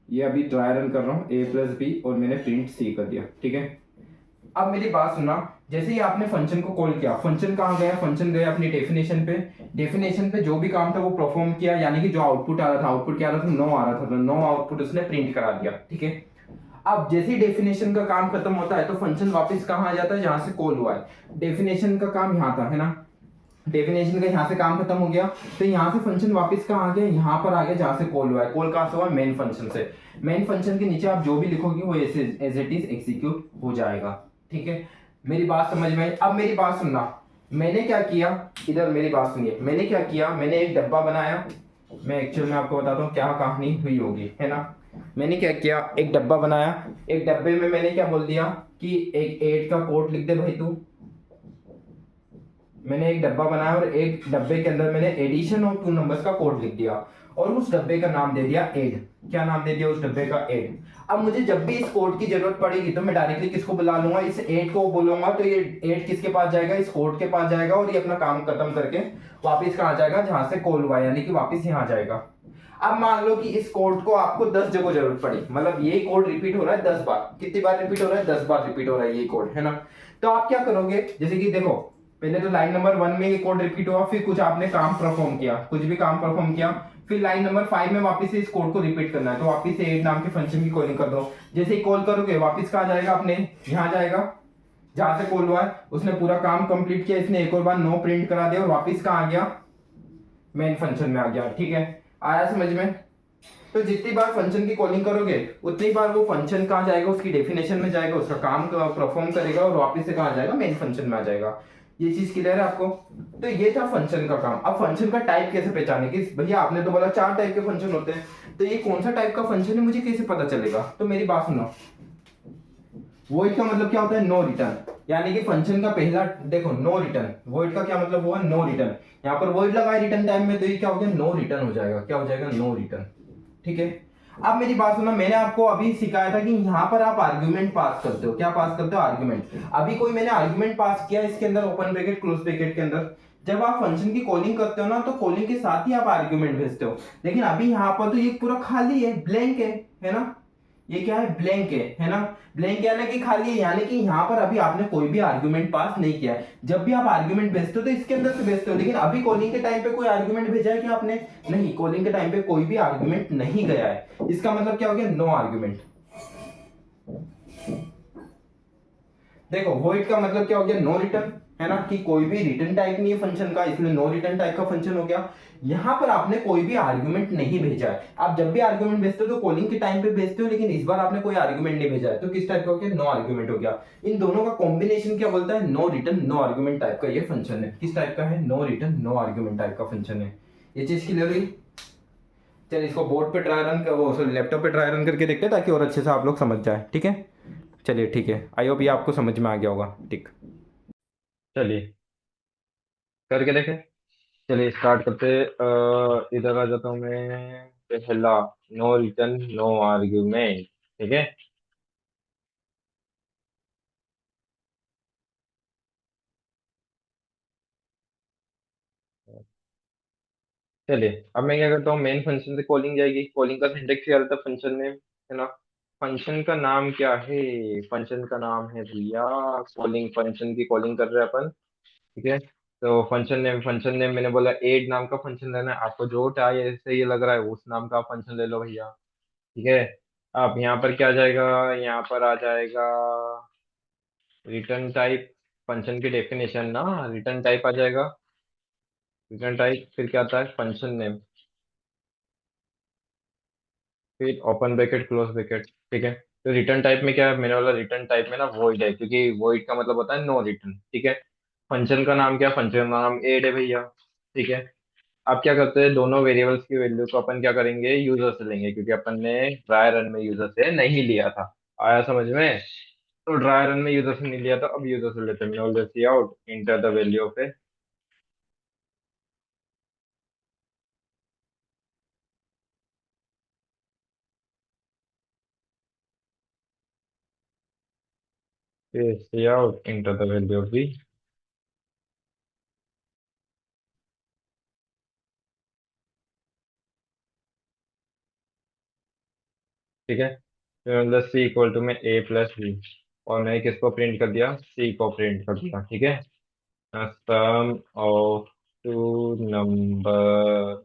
ये अभी ट्राई रन कर रहा हूँ a+b और मैंने प्रिंट c कर दिया, ठीक है। अब मेरी बात सुनना, जैसे ही आपने फंक्शन को कॉल किया, फंक्शन कहाँ गया? फंक्शन गया अपनी डेफिनेशन पे। डेफिनेशन पे जो भी काम था वो परफॉर्म किया, यानी कि जो आउटपुट आ रहा था, आउटपुट क्या आ रहा था? नो आ रहा था। तो नो आउटपुट उसने प्रिंट करा दिया, ठीक है। अब जैसे ही डेफिनेशन का काम खत्म होता है तो फंक्शन वापस कहाँ आ जाता है? जहां से कॉल हुआ है। डेफिनेशन का काम यहाँ था, है ना। डेफिनेशन का यहाँ से काम खत्म हो गया, तो यहाँ से फंक्शन वापस कहाँ आ गया? यहाँ पर आ गया जहां से कॉल हुआ है। कॉल कहाँ से हुआ? मेन फंक्शन से। मेन फंक्शन के नीचे आप जो भी लिखोगे वो एज इट इज एग्जीक्यूट हो जाएगा, ठीक है। मेरी बात समझ में आई? अब मेरी बात सुनना, मैंने क्या किया, इधर मेरी बात सुनिए। मैंने क्या किया? मैंने एक डब्बा बनाया। मैं एक्चुअल में आपको बताता हूँ क्या कहानी हुई होगी, है ना। मैंने क्या किया? एक डब्बा बनाया। एक डब्बे में मैंने क्या बोल दिया कि एक 8 का कोड लिख दे भाई तू। मैंने एक डब्बा बनाया और एक डब्बे के अंदर मैंने एडिशन ऑफ टू नंबर्स का कोड लिख दिया और उस डब्बे का नाम दे दिया ऐड। क्या नाम दे दिया उस डब्बे का? ऐड। अब मुझे जब भी इस कोड की जरूरत पड़ेगी तो मैं डायरेक्टली किसको बुला लूंगा? इस ऐड को बोलूंगा, तो ये ऐड किसके पास जाएगा? इस कोड के पास जाएगा और ये अपना काम खत्म करके वापिस कहाँ जाएगा? जहां से कॉल हुआ, यानी कि वापिस यहाँ जाएगा। अब मान लो कि इस कोड को आपको 10 जगह जरूरत पड़ी, मतलब ये कोड रिपीट हो रहा है 10 बार। कितनी बार रिपीट हो रहा है? 10 बार रिपीट हो रहा है ये कोड, है ना। तो आप क्या करोगे? जैसे कि देखो, पहले तो लाइन नंबर 1 में ये कोड रिपीट हुआ, फिर कुछ आपने काम परफॉर्म किया, कुछ भी काम परफॉर्म किया, फिर लाइन नंबर 5 में वापस से इस कोड को रिपीट करना है, तो वापस से एड नाम के फंक्शन की कॉलिंग कर दो। जैसे ही कॉल करोगे वापस कहाँ जाएगा, अपने यहाँ जाएगा जहां से कॉल हुआ है। उसने पूरा काम कंप्लीट किया, इसने एक और बार नो प्रिंट करा दिया और वापस कहाँ आ गया, मेन फंक्शन में आ गया। ठीक है, आया समझ में। तो जितनी बार फंक्शन की कॉलिंग करोगे उतनी बार वो फंक्शन कहाँ जाएगा, उसकी डेफिनेशन में जाएगा, उसका काम परफॉर्म करेगा और वापस से कहाँ जाएगा, मेन फंक्शन में आ जाएगा। ये चीज क्लियर है आपको। तो ये था फंक्शन का काम। अब फंक्शन का टाइप कैसे पहचाने कि भैया आपने तो बोला 4 टाइप के फंक्शन होते हैं, तो ये कौन सा टाइप का फंक्शन है मुझे कैसे पता चलेगा। तो मेरी बात सुनो, वॉइड का मतलब क्या होता है, नो रिटर्न। यानी कि फंक्शन का पहला, देखो नो रिटर्न, वॉइड का क्या मतलब हुआ, नो रिटर्न। यहाँ पर वॉइड लगा है रिटर्न टाइम में, तो ये क्या हो गया, नो रिटर्न हो जाएगा। क्या हो जाएगा, नो रिटर्न। ठीक है। अब मेरी बात सुनो, मैंने आपको अभी सिखाया था कि यहाँ पर आप आर्ग्यूमेंट पास करते हो। क्या पास करते हो, आर्ग्यूमेंट। अभी कोई मैंने आर्ग्यूमेंट पास किया इसके अंदर, ओपन ब्रैकेट क्लोज ब्रैकेट के अंदर। जब आप फंक्शन की कॉलिंग करते हो ना, तो कॉलिंग के साथ ही आप आर्ग्यूमेंट भेजते हो। लेकिन अभी यहाँ पर तो ये पूरा खाली है, ब्लैंक है ना। ये क्या है, ब्लैंक है ना। ब्लैंक यानी कि खाली है, यानी कि यहाँ पर अभी आपने कोई भी आर्गुमेंट पास नहीं किया है। जब भी आप आर्गुमेंट भेजते हो तो इसके अंदर से भेजते हो, लेकिन अभी कॉलिंग के टाइम पे कोई आर्गुमेंट भेजा है कि आपने, नहीं, कॉलिंग के टाइम पे कोई भी आर्गुमेंट नहीं गया है। इसका मतलब क्या हो गया, नो आर्गुमेंट। देखो वॉइड का मतलब क्या हो गया, नो रिटर्न, है ना, कि कोई भी रिटर्न टाइप नहीं है फंक्शन का, इसलिए नो रिटर्न टाइप का फंक्शन हो गया। यहां पर आपने कोई भी आर्गुमेंट नहीं भेजा है। आप जब भी आर्गुमेंट भेजते हो तो कॉलिंग के टाइम पे भेजते हो, लेकिन इस बार आपने कोई आर्गुमेंट नहीं भेजा है, तो किस टाइप का हो गया, नो आर्गुमेंट हो गया। इन दोनों का कॉम्बिनेशन क्या बोलता है, no return no argument type का ये फंक्शन है। किस टाइप का है, no return no argument type का फंक्शन है। ये चीज क्लियर हुई। चलिए इसको बोर्ड पे ट्राई रन कर, वो सॉरी लैपटॉप पे ट्राई रन करके देखते हैं, ताकि और अच्छे से आप लोग समझ जाए। ठीक है, चलिए ठीक है, आई होप ये आपको समझ में आ गया होगा। ठीक, चलिए करके देखें। चलिए स्टार्ट करते। इधर आ जाता हूँ मैं। पहला, नो रिटर्न नो आर्ग्यूमेंट। ठीक है। चलिए अब मैं क्या करता हूँ, मेन फंक्शन से कॉलिंग जाएगी। कॉलिंग का सिंटेक्स क्या रहता है फंक्शन में, है ना। फंक्शन का नाम क्या है, फंक्शन का नाम है भैया कॉलिंग। फंक्शन की कॉलिंग कर रहे हैं अपन। ठीक है। तो फंक्शन नेम मैंने बोला एड नाम का फंक्शन लेना है। आपको जो चाहिए जैसे ये लग रहा है उस नाम का फंक्शन ले लो भैया। ठीक है। अब यहाँ पर क्या आ जाएगा, यहाँ पर आ जाएगा रिटर्न टाइप। फंक्शन की डेफिनेशन ना, रिटर्न टाइप आ जाएगा। रिटर्न टाइप फिर क्या आता है, फंक्शन नेम, फिर ओपन ब्रैकेट क्लोज ब्रैकेट। ठीक है। तो रिटर्न टाइप में क्या है, मैंने बोला रिटर्न टाइप में ना वॉइड है, क्योंकि वॉइड का मतलब होता है नो रिटर्न। ठीक है। फंक्शन का नाम क्या, फंक्शन का नाम एड है भैया। ठीक है। अब क्या करते हैं, दोनों वेरिएबल्स की वैल्यू को अपन क्या करेंगे, यूजर से लेंगे, क्योंकि अपन ने ड्राई रन में यूजर से नहीं लिया था। आया समझ में। तो ड्राई रन में यूजर से नहीं लिया था, अब यूजर से लेते हैं। मैंने cout enter the value of A. Cout enter the value of B. ठीक है। तो मतलब सी इक्वल टू में ए प्लस बी। और मैंने किसको प्रिंट कर दिया, सी को प्रिंट कर दिया। ठीक है। सम ऑफ टू नंबर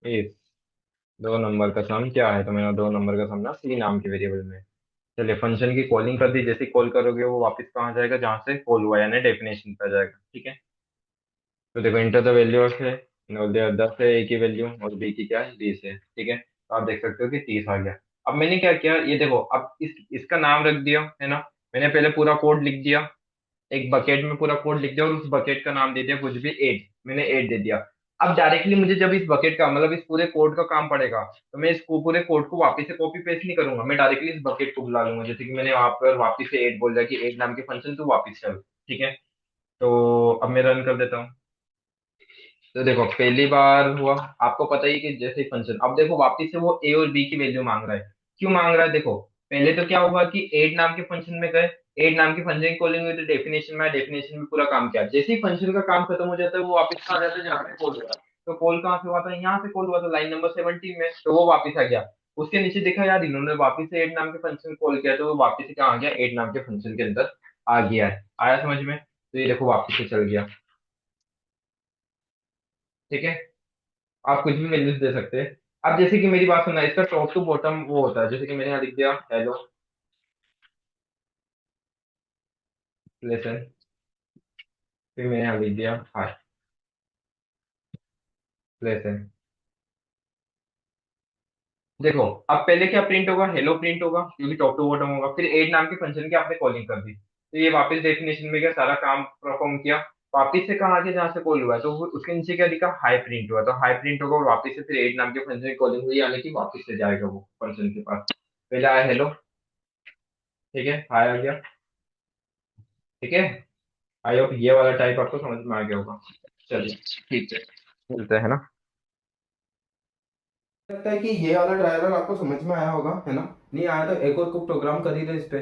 इज, दो नंबर का सम क्या है, तो मैंने दो नंबर का सम ना सी नाम के वेरिएबल में। चलिए फंक्शन की कॉलिंग कर दी। जैसे कॉल करोगे वो वापस कहाँ जाएगा, जहाँ से कॉल हुआ, यानी डेफिनेशन पे आ जाएगा। ठीक है। तो देखो इंटर द वैल्यू ऑफ है, 10 है ए की वैल्यू, और बी की क्या है, 20 है। ठीक है। तो आप देख सकते हो कि 30 आ गया। अब मैंने क्या किया, ये देखो, अब इसका नाम रख दिया, है ना। मैंने पहले पूरा कोड लिख दिया, एक बकेट में पूरा कोड लिख दिया, और उस बकेट का नाम दे दिया कुछ भी, एट। मैंने एट दे दिया। अब डायरेक्टली मुझे जब इस बकेट का मतलब इस पूरे कोड का काम पड़ेगा, तो मैं इस पूरे कोड को वापस से कॉपी पेस्ट नहीं करूंगा, मैं डायरेक्टली इस बकेट को बुला लूंगा। जैसे कि मैंने वहां पर वापस से एट बोल दिया कि एट नाम के फंक्शन तू वापस चल। ठीक है। तो अब मैं रन कर देता हूँ। तो देखो पहली बार हुआ, आपको पता ही कि जैसे फंक्शन, अब देखो वापस से वो ए और बी की वैल्यू मांग रहा है। क्यों मांग रहा है, देखो पहले तो क्या हुआ कि एड नाम के फंक्शन में गए, एड नाम के फंक्शन की कॉलिंग हुई, तो डेफिनेशन में, डेफिनेशन में पूरा काम किया। जैसे ही फंक्शन का काम खत्म हो जाता है वो वापस आ जाता है जहाँ पे कॉल हुआ। तो कॉल कहाँ से हुआ था, यहाँ से कॉल हुआ था, लाइन नंबर 17 में, तो वो वापस आ गया। उसके नीचे देखा यार, इन्होंने वापस से एड नाम के फंक्शन कॉल किया, तो वो वापस से कहाँ आ गया, एड नाम के फंक्शन के अंदर आ गया है। आया समझ में। तो ये देखो वापस से चल गया। ठीक है। आप कुछ भी वैल्यूज दे सकते हैं। अब जैसे कि मेरी बात सुनना, इसका टॉप टू बॉटम वो होता है, जैसे कि मैंने यहाँ लिख दिया हेलो लेसन, फिर मैंने यहाँ लिख दिया हाय लेसन। देखो अब पहले क्या प्रिंट होगा, हेलो प्रिंट होगा क्योंकि टॉप टू बॉटम होगा, फिर एड नाम के फंक्शन की आपने कॉलिंग कर दी, तो ये वापस डेफिनेशन में क्या सारा काम परफॉर्म किया, वापस से कहा कि जहाँ से कॉल हुआ है, तो उसके नीचे क्या लिखा, हाई प्रिंट हुआ, तो हाई प्रिंट होगा और वापस से फिर एड नाम के फंक्शन की कॉलिंग हुई, यानी कि वापस से जाएगा वो फंक्शन के पास। पहले आया हेलो, ठीक है, हाई आ गया, ठीक है। आई होप ये वाला टाइप आपको समझ में आ गया होगा। चलिए ठीक है, मिलते हैं ना। लगता है कि ये वाला ड्राइवर आपको समझ में आया होगा, है ना? नहीं आया तो एक और को प्रोग्राम कर ही दे इस पे।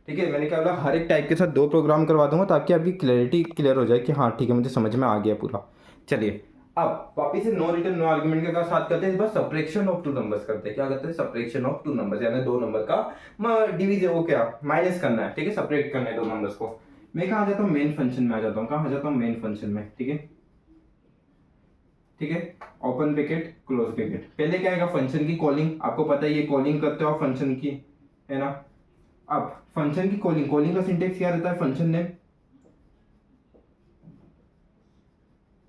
ठीक है, मैंने क्या बोला, हर एक टाइप के साथ दो प्रोग्राम करवा दूंगा ताकि आपकी क्लैरिटी क्लियर हो जाए कि हाँ ठीक है, मुझे समझ में आ गया पूरा। चलिए, अब वापिस से नो रिटर्न नो आर्गुमेंट के साथ करते हैं, बस सब्ट्रैक्शन ऑफ टू नंबर्स करते हैं। क्या करते हैं, सब्ट्रैक्शन ऑफ टू नंबर्स, यानी दो नंबर का डिवीजन, वो क्या माइनस करना है, ठीक है, सेपरेट करना है दो नंबर्स को। मैं कहाँ आ जाता हूँ, मेन फंक्शन में आ जाता हूँ। कहाँ आ जाता हूँ, मेन फंक्शन में, ठीक है। ठीक है, ओपन ब्रैकेट क्लोज ब्रैकेट। पहले क्या आएगा, फंक्शन की कॉलिंग, आपको पता है ये कॉलिंग करते हो फंक्शन की, है ना? अब फंक्शन की कॉलिंग, कॉलिंग का सिंटेक्स क्या रहता है, function name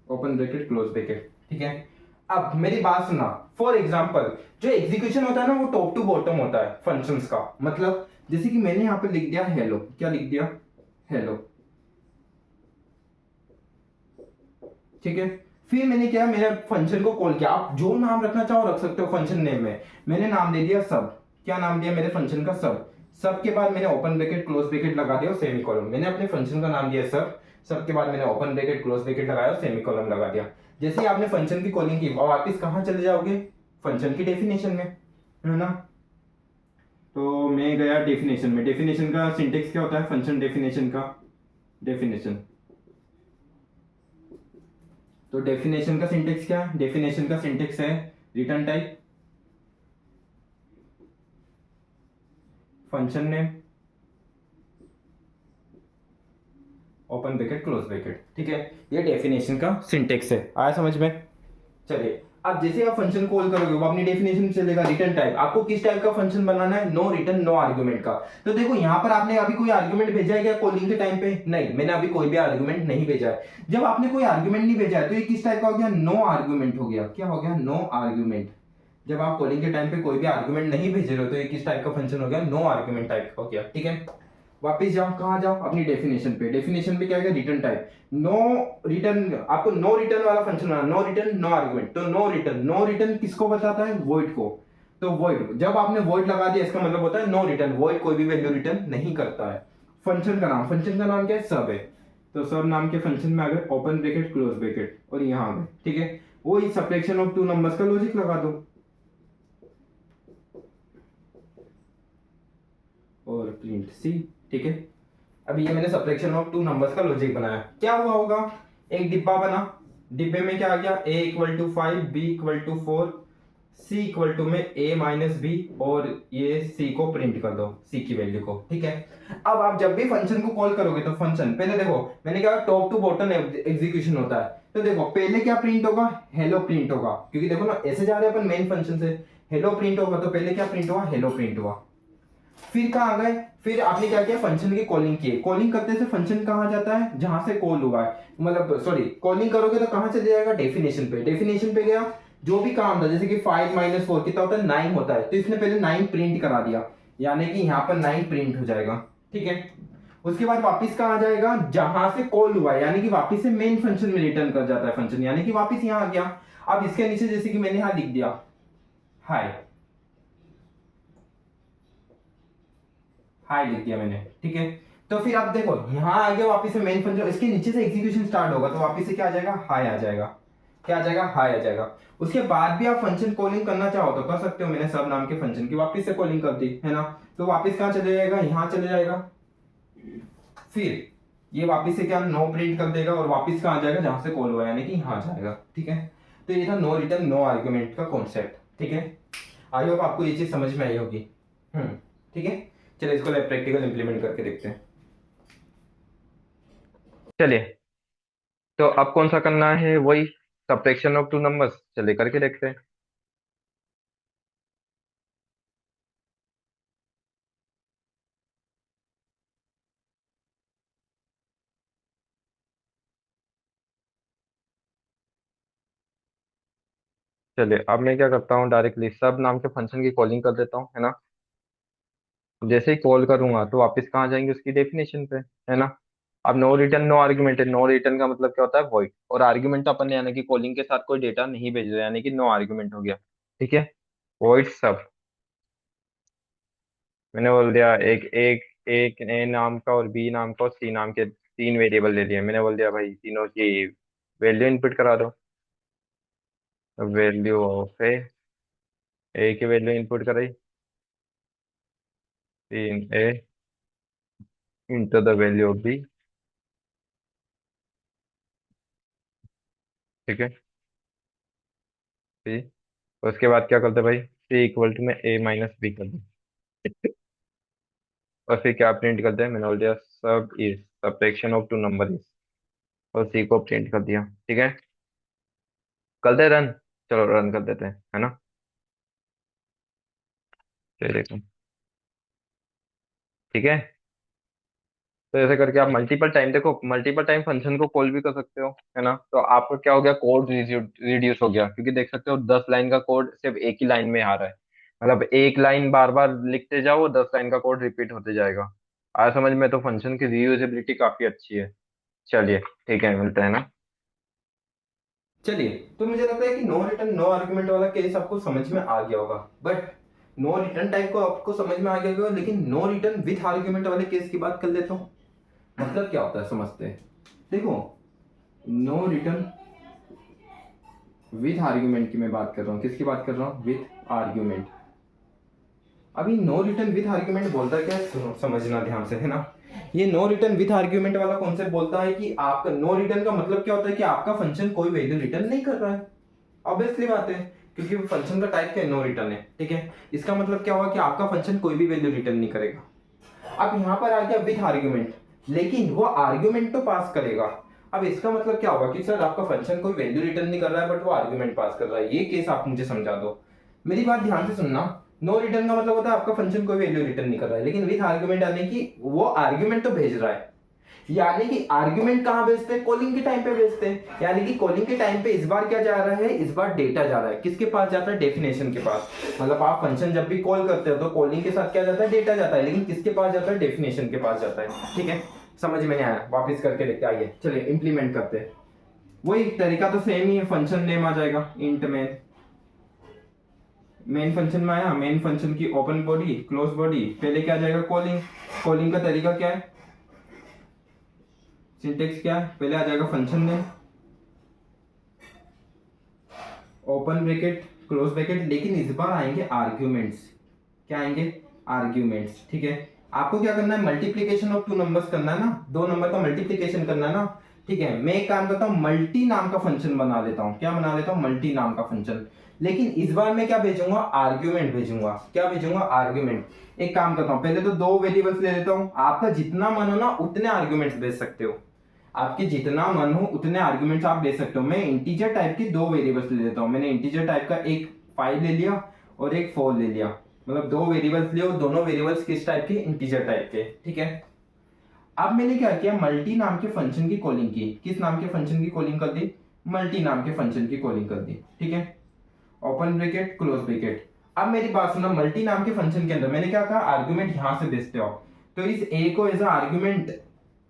open bracket close bracket, ठीक है। अब मेरी बात सुना, फॉर एग्जांपल जो एग्जीक्यूशन होता है ना वो टॉप टू बॉटम होता है फंक्शंस का, मतलब जैसे कि मैंने यहाँ पे लिख दिया हेलो, क्या लिख दिया, हेलो, ठीक है। फिर मैंने क्या, मेरे फंक्शन को कॉल किया, आप जो नाम रखना चाहो रख सकते हो फंक्शन नेम में। मैंने नाम दे दिया सब, क्या नाम दिया मेरे फंक्शन का, सब। सब के बाद मैंने ओपन ब्रैकेट क्लोज ब्रैकेट लगा दिया और सेमीकोलन, मैंने अपने फंक्शन का नाम दिया सब। सब के बाद मैंने ओपन ब्रैकेट क्लोज ब्रैकेट लगाया और सेमीकोलन लगा दिया। जैसे ही आपने फंक्शन की कॉलिंग की और वापिस कहाँ चले जाओगे, फंक्शन की डेफिनेशन में, है ना? तो मैं गया डेफिनेशन में। डेफिनेशन का सिंटेक्स क्या होता है, फंक्शन डेफिनेशन का, डेफिनेशन। तो डेफिनेशन का सिंटेक्स क्या है, डेफिनेशन का सिंटेक्स है return type, function name, open bracket close bracket, ठीक है। ये डेफिनेशन का सिंटेक्स है, आया समझ में? चलिए, अब जैसे आप फंक्शन कॉल करोगे वो अपनी डेफिनेशन में चलेगा, रिटर्न टाइप, आपको किस टाइप का फंक्शन बनाना है, नो रिटर्न नो आर्गुमेंट का। तो देखो यहाँ पर आपने अभी कोई आर्गुमेंट भेजा है क्या कॉलिंग के टाइम पे, नहीं, मैंने अभी कोई भी आर्गुमेंट नहीं भेजा है। जब आपने कोई आर्गुमेंट नहीं भेजा है तो ये किस टाइप का हो गया, नो आर्गुमेंट हो गया। क्या हो गया, नो आर्गुमेंट। जब आप कॉलिंग के टाइम पे कोई भी आर्गुमेंट नहीं भेज रहे हो तो ये किस टाइप का फंक्शन हो गया, नो आर्गुमेंट टाइप का हो गया, ठीक है। वापिस जाओ, कहाँ जाओ, अपनी डेफिनेशन पे। डेफिनेशन पे क्या है, रिटर्न टाइप, नो रिटर्न, आपको नो रिटर्न वाला फंक्शन बनाना, नो रिटर्न नो आर्गुमेंट। तो नो रिटर्न, नो रिटर्न किसको बताता है, वॉइड को। तो वॉइड, जब आपने वॉइड लगा दिया इसका मतलब होता है नो रिटर्न, वॉइड कोई भी वैल्यू रिटर्न नहीं करता है। फंक्शन का नाम, फंक्शन का नाम क्या है, सब है। तो सब नाम के फंक्शन में आ गए ओपन ब्रैकेट क्लोज ब्रैकेट और यहाँ आ गए, ठीक है। वो इस सब्ट्रैक्शन ऑफ टू नंबर्स का लॉजिक लगा दो और प्रिंट सी, ठीक है। अभी ये मैंने सब्ट्रैक्शन ऑफ टू नंबर्स का लॉजिक बनाया, क्या हुआ होगा, एक डिब्बा बना, डिब्बे में क्या आ गया, a equal to 5, b equal to 4, c equal to में a माइनस बी, और ये c को प्रिंट कर दो, c की वैल्यू को, ठीक है। अब आप जब भी फंक्शन को कॉल करोगे तो फंक्शन पहले देखो, मैंने कहा टॉप टू बॉटम एग्जीक्यूशन होता है, तो देखो पहले क्या प्रिंट होगा, हेलो प्रिंट होगा, क्योंकि देखो ना ऐसे जा रहे हैं अपन मेन फंक्शन से, हेलो प्रिंट होगा, तो पहले क्या प्रिंट हुआ, हेलो प्रिंट हुआ। फिर कहाँ आ गए, फिर आपने क्या किया, फंक्शन की कॉलिंग की। कॉलिंग करते से फंक्शन कहाँ जाता है, जहां से कॉल हुआ है, मतलब सॉरी, कॉलिंग करोगे तो कहां चले जाएगा, डेफिनेशन पे। डेफिनेशन पे गया, जो भी काम था, जैसे कि 5 माइनस 4 कितना होता है, 9 होता है, तो इसने पहले 9 प्रिंट करा दिया, यानी कि यहाँ पर 9 प्रिंट हो जाएगा, ठीक है। उसके बाद वापिस कहाँ आ जाएगा, जहां से कॉल हुआ है, यानी कि वापिस से मेन फंक्शन में रिटर्न कर जाता है फंक्शन, यानी कि वापिस यहाँ आ गया। अब इसके नीचे जैसे कि मैंने यहाँ लिख दिया हाय, हाई लिख दिया मैंने, ठीक है। तो फिर आप देखो यहाँ आ गया वापिस से मेन फंक्शन, इसके नीचे से एग्जीक्यूशन स्टार्ट होगा तो वापिस से क्या आ जाएगा, हाई आ जाएगा। क्या आ जाएगा, हाई आ जाएगा। उसके बाद भी आप फंक्शन कॉलिंग करना चाहो तो कर सकते हो, मैंने सब नाम के फंक्शन की वापिस से कॉलिंग कर दी, है ना? तो वापिस कहाँ चले जाएगा, यहाँ चले जाएगा। फिर ये वापिस से क्या, नो प्रिंट कर देगा और वापिस कहाँ आ जाएगा, जहां से कॉल हुआ, यानी कि यहाँ जाएगा, ठीक है। तो ये था नो रिटर्न नो आर्ग्यूमेंट का कॉन्सेप्ट, ठीक है। आई होप आपको ये चीज समझ में आई होगी। ठीक है। चलिए इसको प्रैक्टिकल इंप्लीमेंट करके देखते हैं। चलिए, तो अब कौन सा करना है, वही सब्ट्रैक्शन ऑफ टू नंबर्स, चलिए करके देखते हैं। चलिए अब मैं क्या करता हूँ, डायरेक्टली सब नाम के फंक्शन की कॉलिंग कर देता हूँ, है ना। जैसे ही कॉल करूंगा तो वापस कहाँ जाएंगे, उसकी डेफिनेशन पे, है ना। अब नो रिटर्न नो आर्ग्यूमेंट है, नो रिटर्न का मतलब क्या होता है, वॉइड। और आर्ग्यूमेंट अपन ने यानी कि कॉलिंग के साथ कोई डेटा नहीं भेज रहा, यानी कि नो आर्ग्यूमेंट हो गया। ठीक है, वॉइड सब। मैंने बोल दिया एक एक एक ए नाम का और बी नाम का और सी नाम के तीन वेरिएबल ले लिए। मैंने बोल दिया भाई तीनों की वैल्यू इनपुट करा दो। वैल्यू ऑफ ए की वैल्यू इनपुट कराई, तीन A into the value of B. ठीक है, सी। उसके बाद क्या करते भाई, सी इक्वल टू में ए माइनस बी कर दो। और फिर क्या प्रिंट करते हैं, मैंने बोल दिया sub is subtraction of two number is, और सी को प्रिंट कर दिया। ठीक है, करते हैं रन। चलो रन कर देते हैं, है ना। ये देखो, ठीक है। तो ऐसे करके आप मल्टीपल टाइम, देखो मल्टीपल टाइम फंक्शन को कॉल भी कर सकते हो, है ना। तो आपका क्या हो गया, कोड रिड्यूस हो गया, क्योंकि देख सकते हो 10 लाइन का कोड सिर्फ एक ही लाइन में आ रहा है। मतलब एक लाइन बार बार लिखते जाओ, 10 लाइन का कोड रिपीट होते जाएगा। आज समझ में, तो फंक्शन की रीयूजेबिलिटी काफी अच्छी है। चलिए ठीक है, मिलते हैं ना। चलिए, तो मुझे लगता है कि नो रिटर्न नो आर्गुमेंट वाला केस आपको समझ में आ गया होगा, बट नो रिटर्न टाइप को आपको समझ में आ गया होगा, लेकिन नो रिटर्न विथ आर्गुमेंट वाले केस की बात कर लेता हूँ। मतलब क्या होता है समझते हैं। देखो, नो रिटर्न विथ आर्ग्यूमेंट की मैं बात कर रहा हूँ, किसकी बात कर रहा हूँ, विथ आर्ग्यूमेंट। अभी नो रिटर्न विथ आर्ग्यूमेंट बोलता है क्या है, समझना ध्यान से, है ना। ये नो रिटर्न विथ आर्ग्यूमेंट वाला कॉन्सेप्ट बोलता है कि आपका नो रिटर्न का मतलब क्या होता है कि आपका फंक्शन कोई वैल्यू रिटर्न नहीं कर रहा है। ऑब्वियसली बात है, क्योंकि फंक्शन का टाइप क्या है, नो रिटर्न है, ठीक है। इसका मतलब क्या हुआ कि आपका फंक्शन कोई भी वैल्यू रिटर्न नहीं करेगा। अब यहाँ पर आ गया विथ आर्ग्यूमेंट, लेकिन वो आर्ग्यूमेंट तो पास करेगा। अब इसका मतलब क्या होगा कि सर आपका फंक्शन कोई वैल्यू रिटर्न नहीं कर रहा है बट वो आर्ग्यूमेंट पास कर रहा है, ये केस आप मुझे समझा दो। मेरी बात ध्यान से सुनना। नो रिटर्न का मतलब होता है आपका फंक्शन कोई वैल्यू रिटर्न नहीं कर रहा है, लेकिन विथ आर्ग्यूमेंट यानी कि वो आर्ग्यूमेंट तो भेज रहा है। यानी कि आर्ग्यूमेंट कहां भेजते हैं, कॉलिंग के टाइम पे भेजते हैं। यानी कि कॉलिंग के टाइम पे इस बार क्या जा रहा है, इस बार डेटा जा रहा है, किसके पास जाता है, डेफिनेशन के पास। मतलब आप फंक्शन जब भी कॉल करते हो तो कॉलिंग के साथ क्या जाता है, डेटा जाता है, लेकिन किसके पास जाता है, डेफिनेशन के पास जाता है। ठीक है, समझ में नहीं आया, वापस करके देखते, आइए चलिए इंप्लीमेंट करते हैं। वही तरीका तो सेम ही है, फंक्शन नेम आ जाएगा इंट मेन। मेन फंक्शन में आया, मेन फंक्शन की ओपन बॉडी क्लोज बॉडी, पहले क्या जाएगा, कॉलिंग। कॉलिंग का तरीका क्या है, सिंटेक्स क्या है, पहले आ जाएगा function name, open bracket close bracket, लेकिन इस बार आएंगे आर्ग्यूमेंट्स। क्या आएंगे, आर्ग्यूमेंट्स। ठीक है, आपको क्या करना है, मल्टीप्लीकेशन ऑफ टू नंबर्स करना है ना, दो नंबर का मल्टीप्लीकेशन करना है ना। ठीक है, मैं एक काम करता हूँ, मल्टी नाम का फंक्शन बना लेता हूँ। क्या बना लेता हूँ, मल्टी नाम का फंक्शन। लेकिन इस बार मैं क्या भेजूंगा, आर्ग्यूमेंट भेजूंगा। क्या भेजूंगा, आर्ग्यूमेंट। एक काम करता हूँ, पहले तो दो वेरिएबल्स ले लेता हूँ, आपका जितना मन हो ना उतने आर्ग्यूमेंट्स भेज सकते हो। आपके जितना मन हो उतने आर्गुमेंट्स आप दे सकते हो। मैं इंटीजर टाइप के दो वेरिएबल्स ले लेता हूँ। मैंने इंटीजर टाइप का एक 5 ले लिया और एक 4 ले लिया। मतलब दो वेरिएबल्स लिए और दोनों वेरिएबल्स किस टाइप के, इंटीजर टाइप के। ठीक है, अब मैंने क्या किया, मल्टी नाम के फंक्शन की कॉलिंग की। किस नाम के फंक्शन की कॉलिंग कर दी, मल्टी नाम के फंक्शन की कॉलिंग कर दी। ठीक है, ओपन ब्रैकेट क्लोज ब्रैकेट। अब मेरी बात सुनना, मल्टी नाम के फंक्शन के अंदर मैंने क्या कहा, आर्गुमेंट यहां से भेजते हो। तो इस ए को एज आर्गुमेंट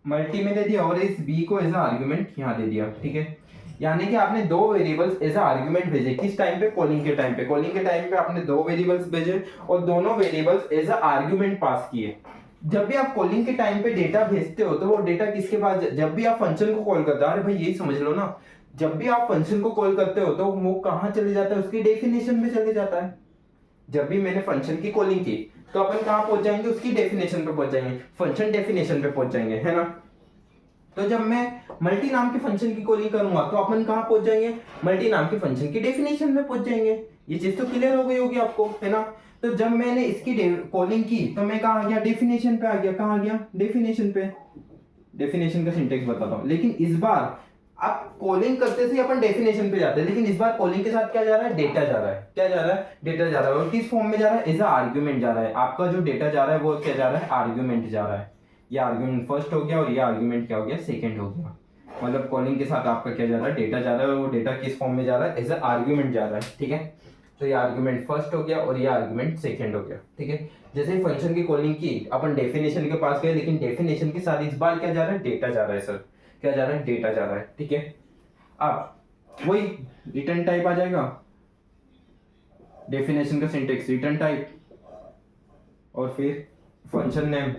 मल्टी में दे दिया और इस बी को एज आर्गुमेंट यहां दे दिया। ठीक है, यानी कि आपने दो वेरिएबल्स एज आर्गुमेंट भेजे, किस टाइम पे, कॉलिंग के टाइम पे। कॉलिंग के टाइम पे आपने दो वेरिएबल्स भेजे और दोनों वेरिएबल्स एज आर्गुमेंट पास किए। जब भी आप कॉलिंग के टाइम पे डेटा भेजते हो तो वो डेटा किसके पास, जब भी आप फंक्शन को कॉल करते हो, अरे भाई यही समझ लो ना, जब भी आप फंक्शन को कॉल करते हो तो वो कहां चले जाता है, उसकी डेफिनेशन में चले जाता है। जब भी मैंने फंक्शन की कॉलिंग की तो अपन कहां पहुंच जाएंगे, उसकी डेफिनेशन पे पहुंच जाएंगे, फंक्शन डेफिनेशन पे पहुंच जाएंगे, है ना। तो जब मैं मल्टी नाम के फंक्शन की कॉलिंग करूंगा तो अपन कहां पहुंच जाएंगे, मल्टी नाम के फंक्शन की डेफिनेशन में पहुंच जाएंगे। ये चीज तो क्लियर हो गई होगी आपको, है ना। तो जब मैंने इसकी कॉलिंग की तो मैं कहा गया, डेफिनेशन पे आ गया। कहां गया, डेफिनेशन पे। डेफिनेशन का सिंटेक्स बताता हूं, लेकिन इस बार आप कॉलिंग करते से अपन डेफिनेशन पे जाते हैं, लेकिन इस बार कॉलिंग के साथ क्या जा रहा है, डेटा जा रहा है। क्या जा रहा है, डेटा जा रहा है। और किस फॉर्म में जा रहा है, एज आर्ग्यूमेंट जा रहा है। आपका जो डेटा जा रहा है वो क्या जा रहा है, आर्ग्यूमेंट जा रहा है। ये आर्ग्यूमेंट फर्स्ट हो गया और ये आर्ग्यूमेंट क्या हो गया, सेकंड हो गया। मतलब कॉलिंग के साथ आपका क्या जा रहा है, डेटा जा रहा है, और वो डेटा किस फॉर्म में जा रहा है, एज आर्ग्यूमेंट जा रहा है। ठीक है, तो ये आर्ग्यूमेंट फर्स्ट हो गया और ये आर्ग्यूमेंट सेकंड हो गया। ठीक है, जैसे ही फंक्शन की कॉलिंग की अपन डेफिनेशन के पास गए, लेकिन डेफिनेशन के साथ इस बार क्या जा रहा है, डेटा जा रहा है सर। क्या जा रहा है, डेटा जा रहा है। ठीक है, अब वही रिटर्न टाइप आ जाएगा, डेफिनेशन का सिंटेक्स रिटर्न टाइप, और फिर function name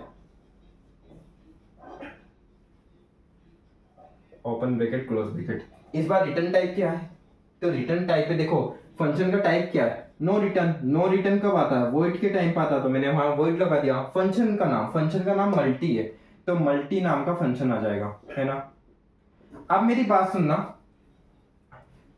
open bracket close bracket. इस बार रिटर्न टाइप क्या है, तो रिटर्न टाइप पे देखो फंक्शन का टाइप क्या है, नो रिटर्न। नो रिटर्न कब आता है, वॉइड के टाइम पे आता है, तो मैंने वहां वॉइड लगा दिया। फंक्शन का नाम मल्टी है, तो मल्टी नाम का फंक्शन आ जाएगा, है ना। अब मेरी बात सुनना,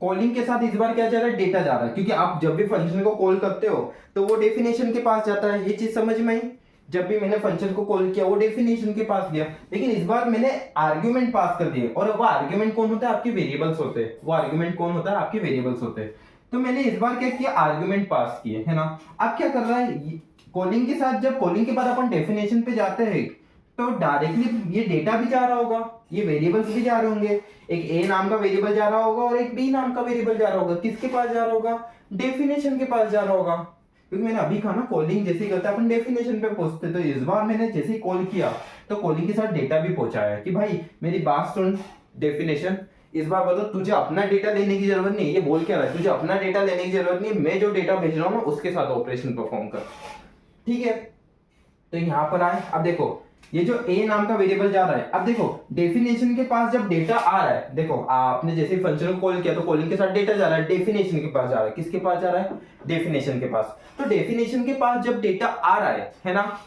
कॉलिंग के साथ इस बार क्या जा रहा है, डेटा जा रहा है, क्योंकि आप जब भी फंक्शन को कॉल करते हो तो वो डेफिनेशन के पास जाता है। ये चीज समझ में आई, जब भी मैंने फंक्शन को कॉल किया वो डेफिनेशन के पास गया, लेकिन इस बार मैंने आर्ग्यूमेंट पास कर दिए। और वो आर्ग्यूमेंट कौन होता है, आपके वेरिएबल्स होते हैं। वो आर्ग्यूमेंट कौन होता है, आपके वेरिएबल्स होते हैं। तो मैंने इस बार क्या किया, आर्ग्यूमेंट पास किए, है ना। अब क्या कर रहा है, कॉलिंग के साथ जब कॉलिंग के बाद अपन डेफिनेशन पे जाते हैं तो डायरेक्टली ये डेटा भी जा रहा होगा, ये वेरिएबल्स भी जा रहे होंगे। एक ए नाम का वेरिएबल जा रहा होगा और एक बी नाम का वेरिएबल जा रहा होगा। किसके पास जा रहा होगा, डेफिनेशन के पास जा रहा होगा। क्योंकि मैंने अभी कहा ना, कॉलिंग जैसे ही करता है अपन डेफिनेशन पे पहुंचते, तो इस बार मैंने जैसे ही कॉल किया तो कॉलिंग के साथ डेटा भी पहुंचाया कि भाई मेरी बात सुन, डेफिनेशन इस बार बोलो तुझे अपना डेटा लेने की जरूरत नहीं। ये बोल क्या रहा है, तुझे अपना डेटा लेने की जरूरत नहीं, मैं जो डेटा भेज रहा हूँ ना उसके साथ ऑपरेशन परफॉर्म कर। ठीक है, तो यहां पर आए, अब देखो ये जो a नाम का वेरिएबल जा रहा है, अब देखो डेफिनेशन के पास जब डेटा आ रहा है, देखो आपने जैसे फंक्शन को कॉल किया तो कॉलिंग के साथ डेटा जा रहा है, डेफिनेशन के पास जा रहा है। किसके पास जा रहा है, डेफिनेशन के पास। तो डेफिनेशन के पास जब डेटा आ रहा है ना,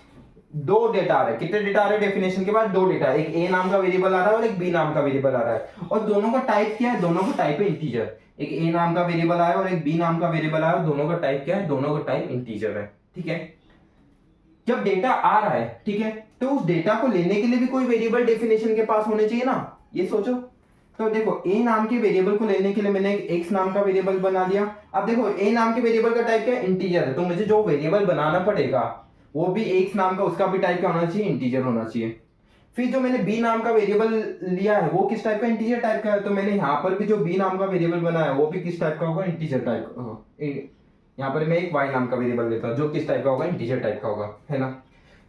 दो डेटा आ रहे हैं। कितने डेटा आ रहे हैं डेफिनेशन के बाद, दो डेटा। एक a नाम का वेरिएबल आ रहा है और एक b नाम का वेरिएबल आ रहा है, और दोनों का टाइप क्या है, दोनों का टाइप है इंटीजर। एक a नाम का वेरिएबल आया और एक b नाम का वेरिएबल आया, दोनों का टाइप क्या है, दोनों का टाइप इंटीजर है। ठीक है, जब डेटा आ रहा है, ठीक है, तो उस डेटा को लेने के लिए भी कोई वेरिएबल डेफिनेशन के पास होने चाहिए ना, ये सोचो। तो देखो a नाम के वेरिएबल को लेने के लिए मैंने एक x नाम का वेरिएबल बना लिया। अब देखो a नाम के वेरिएबल का टाइप क्या है, इंटीजर है, तो मुझे जो वेरिएबल बनाना पड़ेगा वो भी x नाम का, उसका भी टाइप क्या होना चाहिए, इंटीजर होना चाहिए। फिर जो मैंने b नाम का वेरिएबल लिया है वो किस टाइप का, इंटीजर टाइप का है, तो मैंने यहाँ पर भी जो b नाम का वेरिएबल बनाया है वो भी किस टाइप का होगा, इंटीजर टाइप का। यहाँ पर मैं एक y नाम का वेरिएबल लेता हूँ जो किस टाइप का होगा, इंटीजर टाइप का होगा, है ना।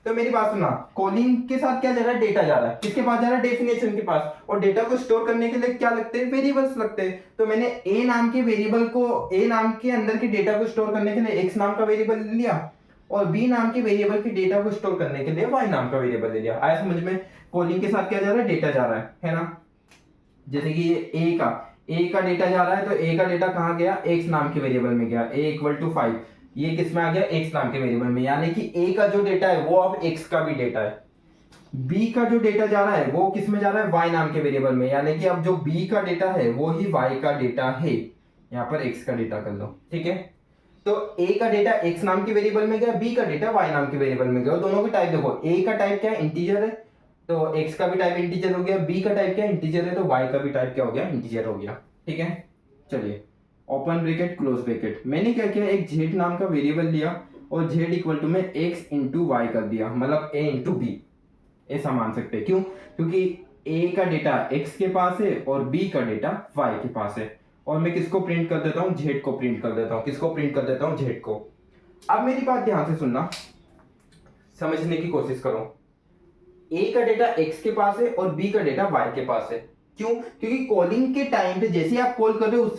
तो मेरी बात सुना, कॉलिंग के साथ क्या जा रहा है, डेटा जा रहा है। किसके पास जा रहा है, डेफिनेशन के पास। और डेटा को स्टोर करने के लिए क्या लगते हैं, वेरिएबल्स लगते हैं। तो मैंने a नाम के वेरिएबल को, a नाम के अंदर के डेटा को स्टोर करने के लिए x नाम का वेरिएबल लिया, और b नाम के वेरिएबल के डेटा को स्टोर करने के लिए y नाम का वेरिएबल ले लिया। आया समझ में, कॉलिंग के साथ क्या जा रहा है, डेटा जा रहा है ना। जैसे कि ये a का डेटा जा रहा है, तो a का डेटा कहाँ गया, x नाम के वेरिएबल में गया, a = 5। ये किस में आ गया, x नाम के वेरिएबल में, यानी कि a का जो डेटा है वो अब x का भी डेटा है। b का जो डेटा जा रहा है वो किस में जा रहा है, y नाम के वेरिएबल में, यानी कि अब जो b का डेटा है वो ही y का डेटा है। यहाँ पर x का डेटा कर लो, ठीक है। तो a का डेटा x नाम के वेरिएबल में गया, b का डेटा y नाम के वेरिएबल में गया। दोनों के टाइप देखो, a का टाइप क्या है, इंटीजर है, तो x का भी टाइप इंटीजर हो गया, b का टाइप क्या है, इंटीजर है, तो y का भी टाइप क्या हो गया, इंटीजर हो गया। ठीक है, चलिए ओपन ब्रैकेट क्लोज ब्रैकेट। मैंने क्या किया, एक z नाम का वेरिएबल लिया और z = में x × y कर दिया, मतलब a × b, ऐसा मान सकते हैं। क्यों, क्योंकि a का डेटा x के पास है और b का डेटा y के पास है। और मैं किसको प्रिंट कर देता हूँ, z को प्रिंट कर देता हूँ। किसको प्रिंट कर देता हूँ, z को। अब मेरी बात ध्यान से सुनना, समझने की कोशिश करो। a का डेटा x के पास है और b का डेटा y के पास है। क्यों, क्योंकि कॉलिंग के टाइम पे जैसे आप कॉल कर रहे हो, उस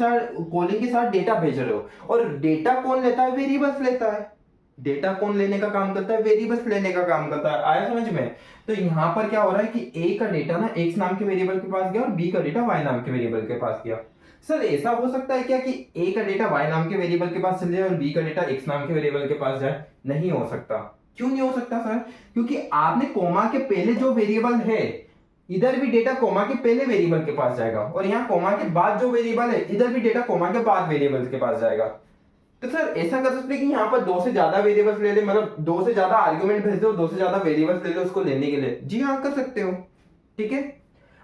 कॉलिंग के साथ डेटा भेज रहे हो, और डेटा कौन लेता है, वेरिएबल्स लेता है। डेटा कौन लेने का काम करता है, वेरिएबल्स लेने का काम करता है। आया समझ में। तो यहाँ पर क्या हो रहा है कि a का डेटा ना x नाम के वेरिएबल के पास गया और b का डेटा y नाम के वेरिएबल के पास गया। सर ऐसा हो सकता है क्या कि a का डेटा y नाम के वेरिएबल के पास चले जाए और b का डेटा x नाम के वेरिएबल के पास जाए? नहीं हो सकता। क्यों नहीं हो सकता सर? क्योंकि आपने कोमा के पहले जो वेरिएबल है, इधर भी डेटा कोमा के पहले वेरिएबल के पास जाएगा, और यहाँ कोमा के बाद जो वेरिएबल है, इधर भी डेटा कोमा के बाद वेरिएबल के पास जाएगा। तो सर ऐसा कर सकते हैं कि यहाँ पर 2 से ज्यादा वेरिएबल्स ले ले, मतलब 2 से ज्यादा आर्गुमेंट भेज दो, 2 से ज्यादा वेरिएबल्स ले लो उसको लेने के लिए। जी हाँ, कर सकते हो। ठीक है,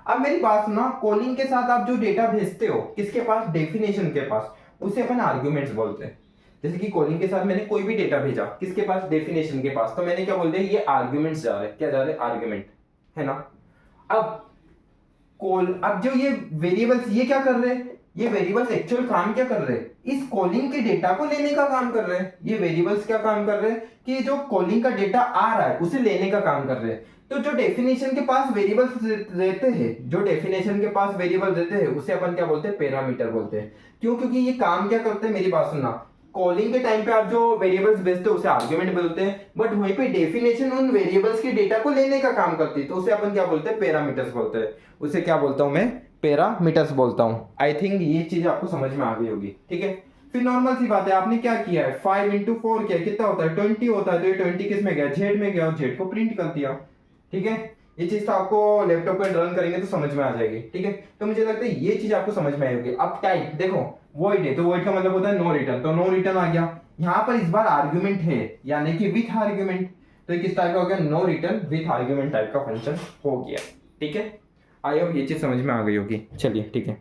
अब मेरी बात सुना, कॉलिंग के साथ आप जो डेटा भेजते हो किसके पास, डेफिनेशन के पास, उसे अपन आर्ग्यूमेंट्स बोलते हैं। जैसे कि कॉलिंग के साथ मैंने कोई भी डेटा भेजा किसके पास, डेफिनेशन के पास, तो मैंने क्या बोल दिया, ये आर्ग्यूमेंट्स जा रहे हैं, क्या जा रहे हैं, आर्ग्यूमेंट, है ना। अब अब जो ये वेरिएबल्स ये क्या कर रहे हैं, ये वेरिएबल्स एक्चुअल काम क्या कर रहे हैं, इस कॉलिंग के डेटा को लेने का काम कर रहे हैं। ये वेरिएबल्स क्या काम कर रहे हैं कि जो कॉलिंग का डेटा आ रहा है उसे लेने का काम कर रहे हैं। तो जो डेफिनेशन के पास वेरिएबल्स रहते हैं, जो डेफिनेशन के पास वेरिएबल रहते हैं उसे अपन क्या बोलते हैं, पैरामीटर बोलते हैं। क्यों, क्योंकि ये काम क्या करते हैं, मेरी बात सुनना, कॉलिंग के टाइम पे आप जो वेरिएबल्स भेजते हो उसे आर्गुमेंट बोलते हैं, बट वहीं पे डेफिनेशन उन वेरिएबल्स के डेटा को लेने का काम करती है, तो उसे अपन क्या बोलते हैं, पैरामीटर्स बोलते हैं। उसे क्या बोलता हूं मैं, पैरामीटर्स बोलता हूं। आई थिंक ये चीज आपको समझ में आ गई होगी, ठीक है। फिर नॉर्मल सी बात है, आपने क्या किया है, 5 into 4 किया, कितना होता है, 20 होता है। तो ये 20 किस में गया, जेड में गया, और जेड को प्रिंट कर दिया, ठीक है। ये चीज तो आपको लैपटॉप पे रन करेंगे तो समझ में आ जाएगी, ठीक है। तो मुझे लगता है ये चीज आपको समझ में आई होगी। अब टाइप देखो, वॉइड है तो वॉइड का मतलब होता है नो रिटर्न, तो नो रिटर्न आ गया। यहाँ पर इस बार आर्ग्यूमेंट है, यानी कि विथ आर्ग्यूमेंट, तो ये किस टाइप का हो गया, no return with argument type का फंक्शन हो गया, ठीक है। आई होप ये चीज समझ में आ गई होगी। चलिए ठीक है।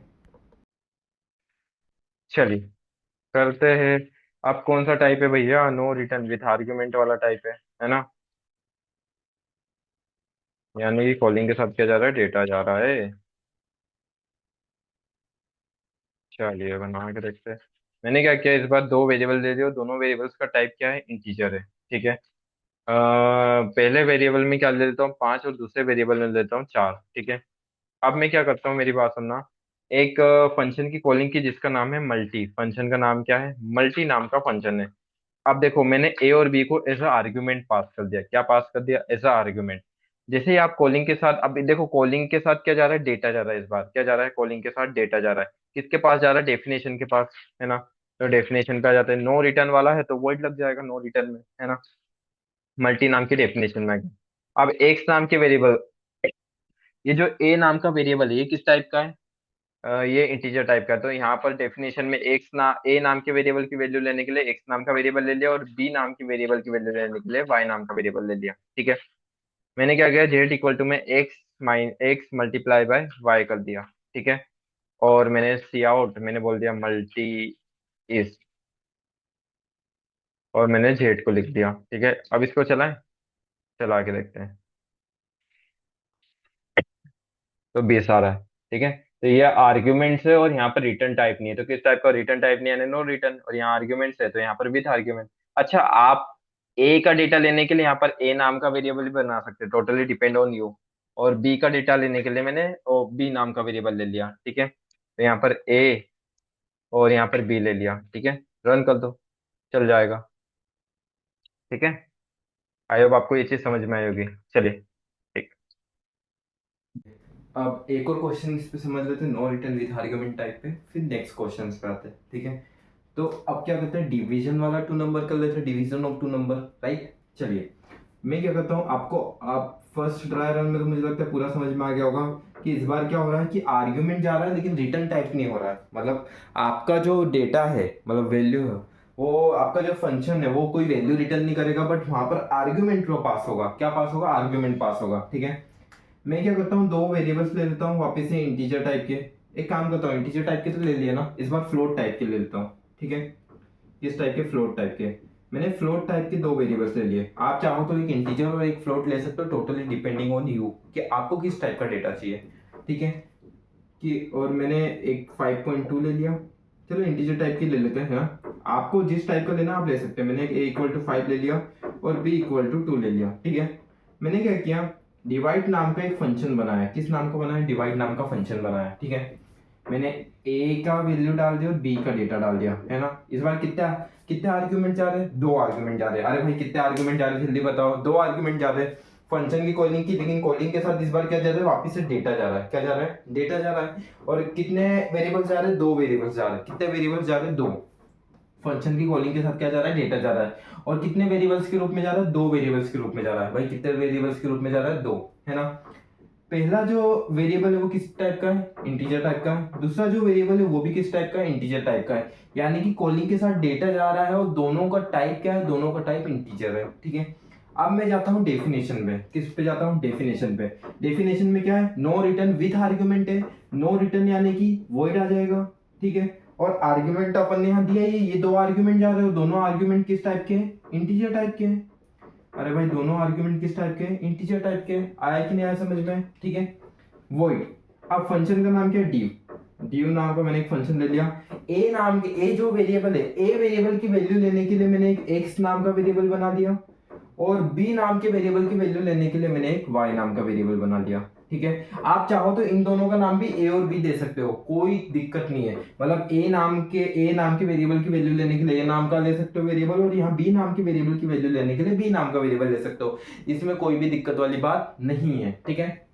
चलिए करते हैं। अब कौन सा टाइप है भैया, नो रिटर्न विथ आर्ग्यूमेंट वाला टाइप है ना। यानी कि कॉलिंग के साथ क्या जा रहा है, डेटा जा रहा है। चलिए बना के देखते हैं। मैंने क्या किया, इस बार दो वेरिएबल दे दिए और दोनों वेरिएबल्स का टाइप क्या है, इंटीजर है, ठीक है। पहले वेरिएबल में क्या ले लेता हूँ, 5, और दूसरे वेरिएबल में ले लेता हूँ 4, ठीक है। अब मैं क्या करता हूँ, मेरी बात सुनना। एक फंक्शन की कॉलिंग की जिसका नाम है मल्टी, फंक्शन का नाम क्या है, मल्टी नाम का फंक्शन है। अब देखो मैंने ए और बी को एज अ आर्ग्यूमेंट पास कर दिया, क्या पास कर दिया, एज अ आर्ग्यूमेंट। जैसे ही आप कॉलिंग के साथ, अब देखो कॉलिंग के साथ क्या जा रहा है, डेटा जा रहा है, इस बार क्या जा रहा है, कॉलिंग के साथ डेटा जा रहा है, किसके पास जा रहा है, डेफिनेशन के पास, है ना। तो डेफिनेशन पे आ जाता है, नो रिटर्न वाला है तो वॉइड लग जाएगा नो रिटर्न में, है ना। मल्टी नाम की डेफिनेशन में आ गया। अब एक्स नाम के वेरिएबल, ये जो ए नाम का वेरिएबल है ये किस टाइप का है, ये इंटीजर टाइप का है। तो यहाँ पर डेफिनेशन में ए नाम के वेरिएबल की वैल्यू लेने के लिए एक्स नाम का वेरिएबल ले लिया, और बी नाम की वेरिएबल की वैल्यू लेने के लिए वाई नाम का वेरिएबल ले लिया, ठीक है। मैंने क्या किया, जेड इक्वल टू में एक्स मल्टीप्लाई बाय वाई कर दिया, ठीक है। और मैंने सी आउट मैंने बोल दिया मल्टी इज, और मैंने जेड को लिख दिया, ठीक है। अब इसको चलाएं, चला के देखते हैं। तो बेस आ रहा है, ठीक है। तो ये आर्ग्यूमेंट्स है और यहाँ पर रिटर्न टाइप नहीं है, तो किस टाइप का, रिटर्न टाइप नहीं है, यानी नो रिटर्न। और यहाँ आर्ग्यूमेंट्स है तो यहाँ पर विथ आर्ग्यूमेंट। अच्छा, आप ए का डेटा लेने के लिए यहाँ पर ए नाम का वेरिएबल भी बना सकते हैं, टोटली डिपेंड ऑन यू। और बी का डेटा लेने के लिए मैंने बी नाम का वेरिएबल ले लिया, ठीक है। तो यहाँ पर ए और यहाँ पर बी ले लिया, ठीक है। रन कर दो, चल जाएगा, ठीक है। आई होप आपको ये चीज समझ में आई होगी। चलिए, ठीक। अब एक और क्वेश्चन इस पे समझ लेते हैं, no return with argument type पे, फिर नेक्स्ट क्वेश्चन पे आते हैं, ठीक है। तो अब क्या करते हैं, डिवीजन वाला टू नंबर कर लेते हैं, division of two number, right. चलिए मैं क्या करता हूँ, आपको आप फर्स्ट ट्राई रन में तो मुझे लगता है पूरा समझ में आ गया होगा कि इस बार क्या हो रहा है कि आर्ग्यूमेंट जा रहा है लेकिन रिटर्न टाइप नहीं हो रहा है। मतलब आपका जो डेटा है, मतलब वैल्यू है, वो आपका जो फंक्शन है वो कोई वैल्यू रिटर्न नहीं करेगा, बट वहां पर आर्ग्यूमेंट पास होगा, क्या पास होगा, आर्ग्यूमेंट पास होगा, ठीक है। मैं क्या करता हूँ, दो वेरिएबल्स ले लेता हूँ वापस से इंटीजर टाइप के। एक काम करता हूँ, इंटीजर टाइप के तो ले लिया ना, इस बार फ्लोट टाइप के ले लेता हूँ, ठीक है। किस टाइप के, फ्लोट टाइप के। मैंने फ्लोट टाइप के दो वेरिएबल्स ले लिए। आप चाहो तो एक इंटीजर और एक फ्लोट ले सकते हो, टोटली डिपेंडिंग ऑन यू कि आपको किस टाइप का डेटा चाहिए, ठीक है। कि और मैंने एक 5.2 ले लिया। चलो इंटीजर टाइप की ले लेते हैं, हाँ? आपको जिस टाइप का लेना आप ले सकते हैं। मैंने एक a इक्वल टू 5 ले लिया और b इक्वल टू 2 ले लिया, ठीक है। मैंने क्या किया, डिवाइड नाम का एक फंक्शन बनाया। किस नाम का बनाया, डिवाइड नाम का फंक्शन बनाया, ठीक है। मैंने a का वैल्यू डाल दिया और b का डेटा डाल दिया, है ना। इस बार कितना कितने आर्ग्यूमेंट जा रहे हैं, दो आर्ग्यूमेंट जा रहे हैं। अरे भाई कितने आर्ग्यूमेंट जा रहे हैं जल्दी बताओ, दो आर्ग्यूमेंट जा रहे हैं फंक्शन की कॉलिंग की, लेकिन कॉलिंग के साथ इस बार क्या जा रहा है, वापस से डेटा जा रहा है। क्या जा रहा है, डेटा जा रहा है। और कितने वेरिएबल्स जा रहे हैं, दो वेरिएबल्स जा रहे हैं। कितने वेरिएबल्स जा रहे हैं, दो। फंक्शन की कॉलिंग के साथ क्या जा रहा है, डेटा जा रहा है। और कितने वेरिएबल्स के रूप में जा रहा है, दो वेरिएबल्स के रूप में जा रहा है। भाई कितने वेरिएबल्स के रूप में जा रहा है, दो, है ना। पहला जो वेरिएबल है वो किस टाइप का है, इंटीजर टाइप का है। दूसरा जो वेरिएबल है वो भी किस टाइप का है, इंटीजर टाइप का है। यानी कि कॉलिंग के साथ डेटा जा रहा है और दोनों का टाइप क्या है, दोनों का टाइप इंटीजर है, ठीक है। अब मैं जाता हूँ डेफिनेशन पे, किस पे जाता हूँ, डेफिनेशन पे। डेफिनेशन में क्या है, नो रिटर्न विथ आर्ग्यूमेंट है, नो रिटर्न यानी कि वॉइड आ जाएगा, ठीक है। और आर्ग्यूमेंट अपन ने यहाँ दिया ये दो आर्ग्यूमेंट जा रहे हो, दोनों आर्ग्यूमेंट किस टाइप के हैं, इंटीजर टाइप के हैं। अरे भाई दोनों आर्ग्यूमेंट किस टाइप के हैं, इंटीजर टाइप के हैं। आया कि नहीं आया समझ में, ठीक है। वॉइड, अब फंक्शन का नाम क्या है, div। div नाम का मैंने एक फंक्शन ले लिया। ए नाम के, ए जो वेरिएबल है, ए वेरिएबल की वैल्यू लेने के लिए मैंने एक x नाम का वेरिएबल बना दिया, और b नाम के वेरिएबल की वैल्यू लेने के लिए मैंने एक y नाम का वेरिएबल बना दिया, ठीक है। आप चाहो तो इन दोनों का नाम भी a और b दे सकते हो, कोई दिक्कत नहीं है। मतलब ए नाम के वेरिएबल की वैल्यू लेने के लिए a नाम का ले सकते हो वेरिएबल, और यहाँ b नाम के वेरिएबल की वैल्यू लेने के लिए b नाम का वेरिएबल ले सकते हो। इसमें कोई भी दिक्कत वाली बात नहीं है, ठीक है।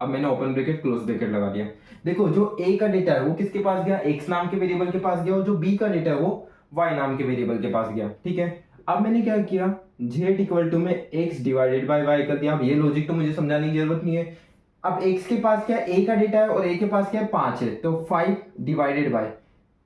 अब मैंने ओपन ब्रैकेट क्लोज ब्रैकेट लगा दिया। देखो जो a का डेटा है वो किसके पास गया, x नाम के वेरिएबल के पास गया, और जो b का डेटा है वो y नाम के वेरिएबल के पास गया, ठीक है। अब मैंने क्या किया, z इक्वल टू में x डिवाइडेड बाय y कर दिया। अब ये लॉजिक तो मुझे समझाने की जरूरत नहीं है। अब x के पास क्या है, a का डेटा है, और a के पास क्या है, 5 है, तो 5 डिवाइडेड बाय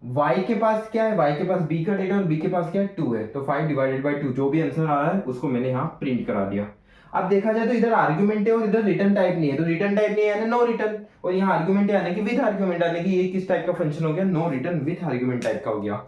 y के पास क्या है, y के पास b का डेटा और b के पास क्या है, 2 है, तो 5 डिवाइडेड बाय 2, जो भी आंसर आ रहा है उसको मैंने यहाँ प्रिंट करा दिया। अब देखा जाए तो इधर आर्गुमेंट है और इधर रिटर्न टाइप नहीं है, तो रिटर्न टाइप नहीं है यानी नो रिटर्न, और यहाँ आर्गुमेंट है यानी कि विद आर्गुमेंट, यानी कि ये किस टाइप का फंक्शन हो गया, no return with argument type का हो गया।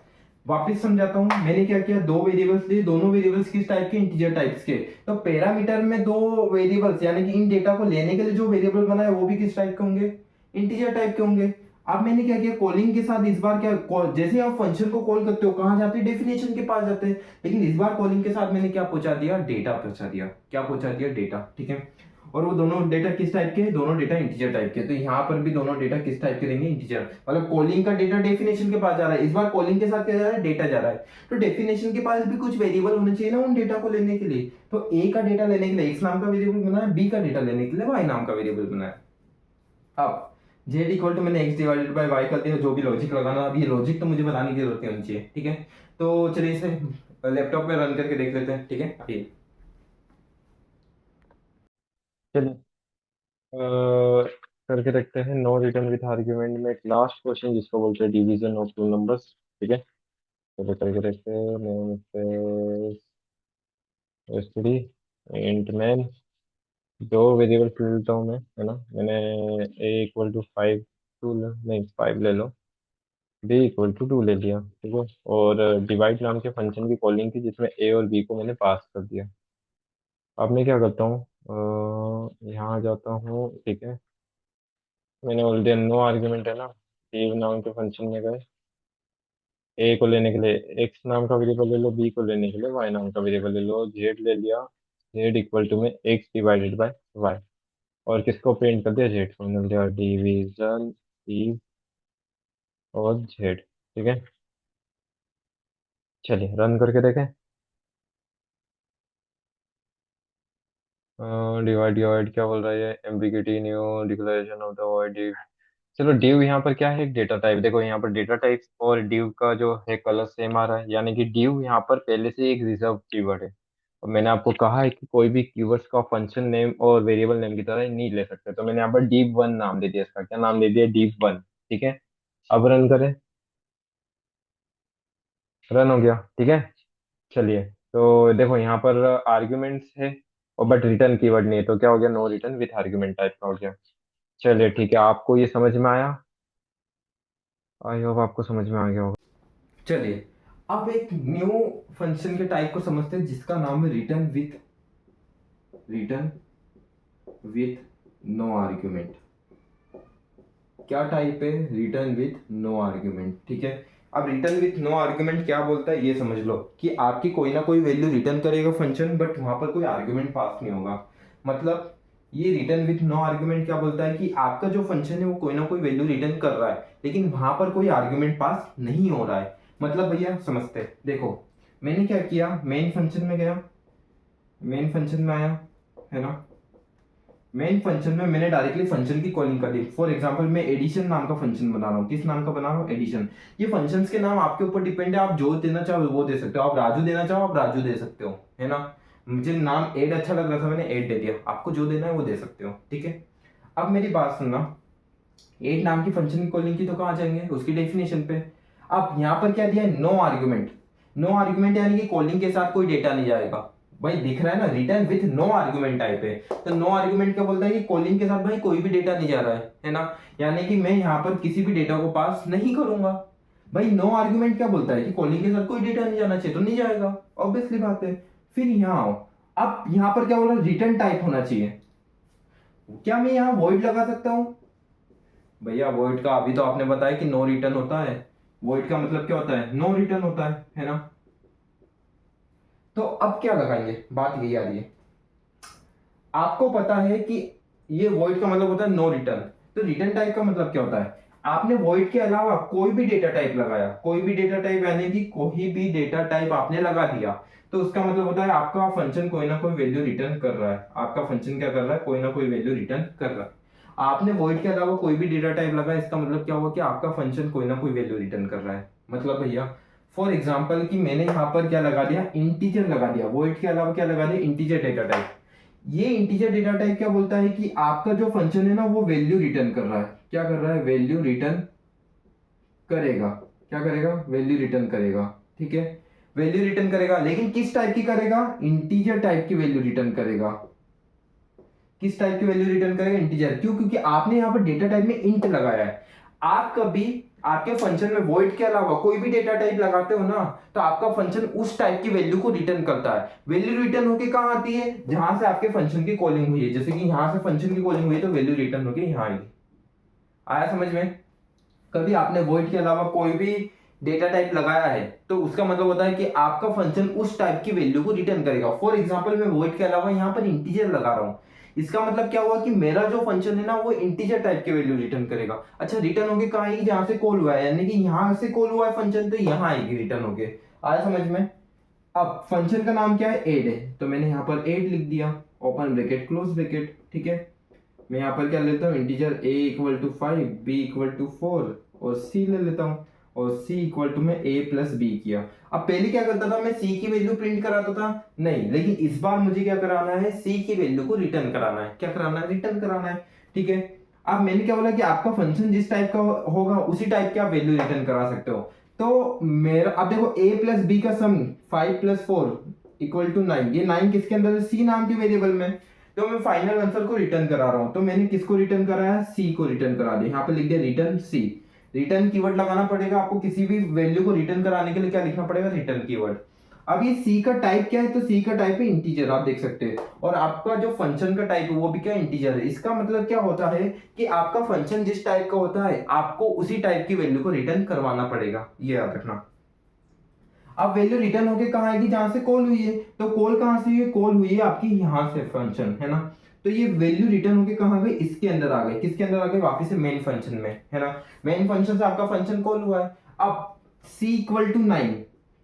वापस समझाता हूँ, मैंने क्या किया, दो वेरिएबल्स लिए, दोनों वेरिएबल्स किस टाइप के, इंटीजर टाइप्स के। तो पैरामीटर में दो वेरिएबल्स यानी कि इन डेटा को लेने के लिए जो वेरिएबल बनाए वो भी किस टाइप के होंगे, इंटीजर टाइप के होंगे। अब मैंने क्या किया, कॉलिंग के साथ इस बार क्या, जैसे आप फंक्शन को कॉल करते हो कहां जाते हैं, डेफिनेशन के पास जाते हैं, लेकिन इस बार कॉलिंग के साथ मैंने क्या पहुंचा दिया, डेटा पहुंचा दिया। क्या पहुंचा दिया, डेटा, ठीक है। और वो दोनों डेटा किस टाइप के, दोनों डेटा इंटीजर टाइप के, तो यहाँ पर भी दोनों डेटा किस टाइप के देंगे, इंटीजर। मतलब कॉलिंग का डेटा डेफिनेशन के पास जा रहा है, इस बार कॉलिंग के साथ क्या जा रहा है, डेटा जा रहा है। तो डेफिनेशन के पास भी कुछ वेरिएबल होने चाहिए ना उन डेटा को लेने के लिए। तो ए का डेटा लेने के लिए एक्स नाम का वेरिएबल बनाया, बी का डेटा लेने के लिए वाई नाम का वेरिएबल बनाया। अब जेड इक्वल टू मैंने एक्स डिवाइडेड बाय वाई कर दिया, जो भी लॉजिक लगाना, अब ये लॉजिक तो मुझे बताने की जरूरत नहीं चाहिए, ठीक है। तो चलिए इसे लैपटॉप में रन करके देख लेते हैं, ठीक है। अभी चलिए करके देखते हैं। नो रिटर्न विथ आर्ग्यूमेंट में एक लास्ट क्वेश्चन जिसको बोलते हैं डिवीजन ऑफ टू नंबर्स, ठीक है। चलिए करके देखते हैं। नेम स्टडी इंट मैन, दो वेरिएबल ले लेता हूँ मैं, है ना। मैंने ए इक्वल टू 5 टू, नहीं 5 ले लो, बी इक्वल टू 2 ले लिया, ठीक है। और डिवाइड नाम के फंक्शन की कॉलिंग थी जिसमें ए और बी को मैंने पास कर दिया। अब मैं क्या करता हूँ, यहाँ जाता हूँ, ठीक है। मैंने बोल दिया नो आर्ग्यूमेंट, है ना। डी नाम के फंक्शन में गए, ए को लेने के लिए एक्स नाम का वेरिएबल ले लो, बी को लेने के लिए वाई नाम का वेरिएबल ले लो, जेड ले लिया, जेड इक्वल टू में एक्स डिवाइडेड बाय वाई, और किसको प्रिंट कर दिया, जेड को, मिल दिया डिवीजन ई और जेड, ठीक है। चलिए रन करके देखें। डिवाइड डिवाइड क्या बोल रहा है, ambiguity new declaration of the void. चलो डिव यहाँ पर क्या है, एक डेटा टाइप। देखो यहाँ पर डेटा टाइप और डिव का जो है कलर सेम आ रहा है, यानी कि डिव यहाँ पर पहले से एक रिजर्व कीवर्ड है। और मैंने आपको कहा है कि कोई भी कीवर्ड्स का फंक्शन नेम और वेरिएबल नेम की तरह नहीं ले सकते, तो मैंने यहाँ पर div 1 नाम दे दिया, इसका क्या नाम दे दिया, div 1, ठीक है। अब रन करें, रन हो गया, ठीक है। चलिए, तो देखो यहाँ पर आर्ग्यूमेंट्स है और बट रिटर्न कीवर्ड नहीं है, तो क्या हो गया, no return with argument type का हो गया। चलिए ठीक है, आपको ये समझ में आया, आई होप आपको समझ में आ गया होगा। चलिए अब एक न्यू फंक्शन के टाइप को समझते हैं जिसका नाम है रिटर्न विथ नो आर्ग्यूमेंट। क्या टाइप है, रिटर्न विथ नो आर्ग्यूमेंट, ठीक है। अब रिटर्न विथ नो आर्ग्यूमेंट क्या बोलता है, ये समझ लो कि आपकी कोई ना कोई वैल्यू रिटर्न करेगा फंक्शन, बट वहां पर कोई आर्ग्यूमेंट पास नहीं होगा। मतलब ये रिटर्न विथ नो आर्ग्यूमेंट क्या बोलता है कि आपका जो फंक्शन है वो कोई ना कोई वैल्यू रिटर्न कर रहा है, लेकिन वहां पर कोई आर्ग्यूमेंट पास नहीं हो रहा है। मतलब भैया समझते हैं, देखो मैंने क्या किया, मेन फंक्शन में गया, मेन फंक्शन में आया, है ना। मेन फंक्शन में मैंने डायरेक्टली फंक्शन की कॉलिंग कर दी। फॉर एग्जांपल मैं एडिशन नाम का फंक्शन बना रहा हूँ, किस नाम का बना रहा हूँ, एडिशन। ये फंक्शंस के नाम आपके ऊपर डिपेंड है, आप जो देना चाहो वो दे सकते हो, आप राजू देना चाहो आप राजू दे सकते हो, है ना। मुझे नाम एड अच्छा लग रहा था, मैंने एड दे दिया, आपको जो देना है वो दे सकते हो, ठीक है। अब मेरी बात सुनना, एड नाम की फंक्शन की कॉलिंग की तो कहाँ जाएंगे, उसकी डेफिनेशन पे। अब यहाँ पर क्या दिया है, नो आर्ग्यूमेंट। नो आर्ग्यूमेंट यानी कि कॉलिंग के साथ कोई डेटा नहीं जाएगा, भाई दिख रहा है ना, return with no argument type है। तो नो आर्गुमेंट क्या बोलता है कि कॉलिंग के साथ भाई कोई भी डेटा नहीं जा रहा है ना, यानी कि मैं यहाँ पर किसी भी डेटा को पास नहीं करूंगा। भाई नो आर्गुमेंट क्या बोलता है कि कॉलिंग के साथ कोई डेटा नहीं जाना चाहिए, तो नहीं जाएगा, ऑब्वियसली बात है। फिर यहाँ आओ, अब यहाँ पर क्या बोल रहा है, रिटर्न टाइप होना चाहिए। क्या मैं यहाँ वॉइड लगा सकता हूँ? भैया वॉइड का अभी तो आपने बताया कि नो रिटर्न होता है, वॉइड का मतलब क्या होता है, नो रिटर्न होता है ना। तो अब क्या लगाएंगे, बात यही आ रही है। आपको पता है कि ये वॉइड का मतलब होता है नो रिटर्न, तो रिटर्न टाइप का मतलब क्या होता है, आपने वॉइड के अलावा कोई भी डेटा टाइप लगाया, कोई भी डेटा टाइप यानी कि कोई भी डेटा टाइप आपने लगा दिया, तो उसका मतलब होता है आपका फंक्शन कोई ना कोई वैल्यू रिटर्न कर रहा है। आपका फंक्शन क्या कर रहा है, कोई ना कोई वैल्यू रिटर्न कर रहा है। आपने वॉइड के अलावा कोई भी डेटा टाइप लगाया, इसका मतलब क्या हुआ कि आपका फंक्शन कोई ना कोई वैल्यू रिटर्न कर रहा है। मतलब भैया फॉर एग्जाम्पल कि मैंने यहाँ पर क्या लगा दिया, इंटीजर लगा दिया, वॉइड के अलावा क्या लगा दिया, इंटीजर डेटा टाइप। ये इंटीजर डेटा टाइप क्या बोलता है कि आपका जो फंक्शन है ना वो वैल्यू रिटर्न कर रहा है। क्या कर रहा है, वैल्यू रिटर्न करेगा। क्या करेगा, वैल्यू रिटर्न करेगा। ठीक है, वैल्यू रिटर्न करेगा, लेकिन किस टाइप की करेगा, इंटीजर टाइप की वैल्यू रिटर्न करेगा। किस टाइप की वैल्यू रिटर्न करेगा, इंटीजर। क्यों, क्योंकि आपने यहाँ पर डेटा टाइप में इंट लगाया है। आप कभी आपके फंक्शन में वॉइड के अलावा कोई भी डेटा टाइप लगाते हो ना, तो आपका फंक्शन उस टाइप की वैल्यू को रिटर्न करता है। वैल्यू रिटर्न होके कहाँ आती है, जहां से आपके फंक्शन की कॉलिंग हुई है। जैसे कि यहां से फंक्शन की कॉलिंग हुई है, तो वैल्यू रिटर्न होके यहाँ आएगी। आया समझ में? कभी आपने वॉइड के अलावा कोई भी डेटा टाइप लगाया है, तो उसका मतलब होता है कि आपका फंक्शन उस टाइप की वैल्यू को रिटर्न करेगा। फॉर एग्जांपल मैं वॉइड के अलावा यहाँ पर इंटीजर लगा रहा हूँ, इसका मतलब क्या हुआ कि मेरा जो फंक्शन है ना वो इंटीजर टाइप की वैल्यू रिटर्न करेगा। अच्छा, रिटर्न होके कहाँ आएगी, जहां से कॉल हुआ है, यानी कि यहाँ से कॉल हुआ है फंक्शन, तो यहाँ आएगी रिटर्न होके। आया समझ में? अब फंक्शन का नाम क्या है, एड है, तो मैंने यहाँ पर एड लिख दिया, ओपन ब्रैकेट क्लोज ब्रैकेट। ठीक है, मैं यहाँ पर क्या लेता हूँ, integer a equal to 5, b equal to 4 और c ले लेता हूँ। और c इक्वल टू में a प्लस बी किया। अब पहले क्या करता था, मैं c की वैल्यू प्रिंट कराता था, नहीं, लेकिन इस बार मुझे क्या कराना है, c की वैल्यू को रिटर्न कराना है। क्या कराना है, रिटर्न कराना है। ठीक है, अब मैंने क्या बोला कि आपका फंक्शन जिस टाइप का होगा उसी टाइप की आप वैल्यू रिटर्न करा सकते हो। तो मेरा अब देखो a प्लस बी का सम 5 प्लस 4 इक्वल टू 9, ये 9 किसके अंदर है, c नाम के वेरिएबल में। तो मैं फाइनल आंसर को रिटर्न करा रहा हूं, तो मैंने किसको रिटर्न कराया, सी को रिटर्न करा दिया। यहाँ पे लिख दिया रिटर्न सी। रिटर्न कीवर्ड लगाना पड़ेगा आपको, किसी भी वैल्यू को रिटर्न कराने के लिए क्या लिखना पड़ेगा, रिटर्न कीवर्ड। अब ये सी का टाइप क्या है, तो सी का टाइप है इंटीजर, आप देख सकते हैं। और आपका जो फंक्शन का टाइप है वो भी क्या, इंटीजर है। इसका मतलब क्या होता है कि आपका फंक्शन जिस टाइप का होता है आपको उसी टाइप की वैल्यू को रिटर्न करवाना पड़ेगा, ये याद रखना। अब वैल्यू रिटर्न होके कहाँ आएगी, जहां से कॉल हुई है। तो कॉल कहां से हुई है, कॉल हुई है आपकी यहां से, फंक्शन है ना। तो ये वैल्यू रिटर्न होके कहाँ गई, इसके अंदर आ गई। किसके अंदर आ गई, वापस से मेन फंक्शन में, है ना। मेन फंक्शन से आपका फंक्शन कॉल हुआ है। अब c इक्वल टू 9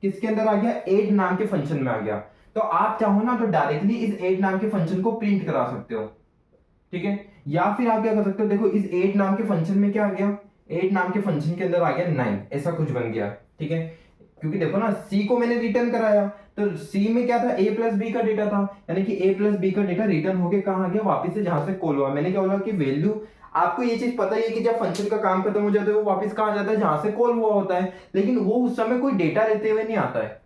किसके अंदर आ गया, एड नाम के फंक्शन में आ गया। तो आप चाहो ना तो डायरेक्टली इस एड नाम के फंक्शन को प्रिंट करा सकते हो। ठीक है, या फिर आप क्या कर सकते हो, देखो इस एड नाम के फंक्शन में क्या आ गया, एड नाम के फंक्शन के अंदर आ गया 9, ऐसा कुछ बन गया। ठीक है, क्योंकि देखो ना सी को मैंने रिटर्न कराया, तो सी में क्या था, a प्लस बी का डेटा था, यानी कि a प्लस बी का डेटा रिटर्न होके कहाँ आ गया, वापस से जहां से कॉल हुआ। मैंने क्या बोला कि वैल्यू, आपको ये चीज पता ही है कि जब फंक्शन का काम खत्म हो जाता है वो वापस कहाँ जाता है, जहां से कॉल हुआ होता है, लेकिन वो उस समय कोई डेटा लेते हुए नहीं आता है।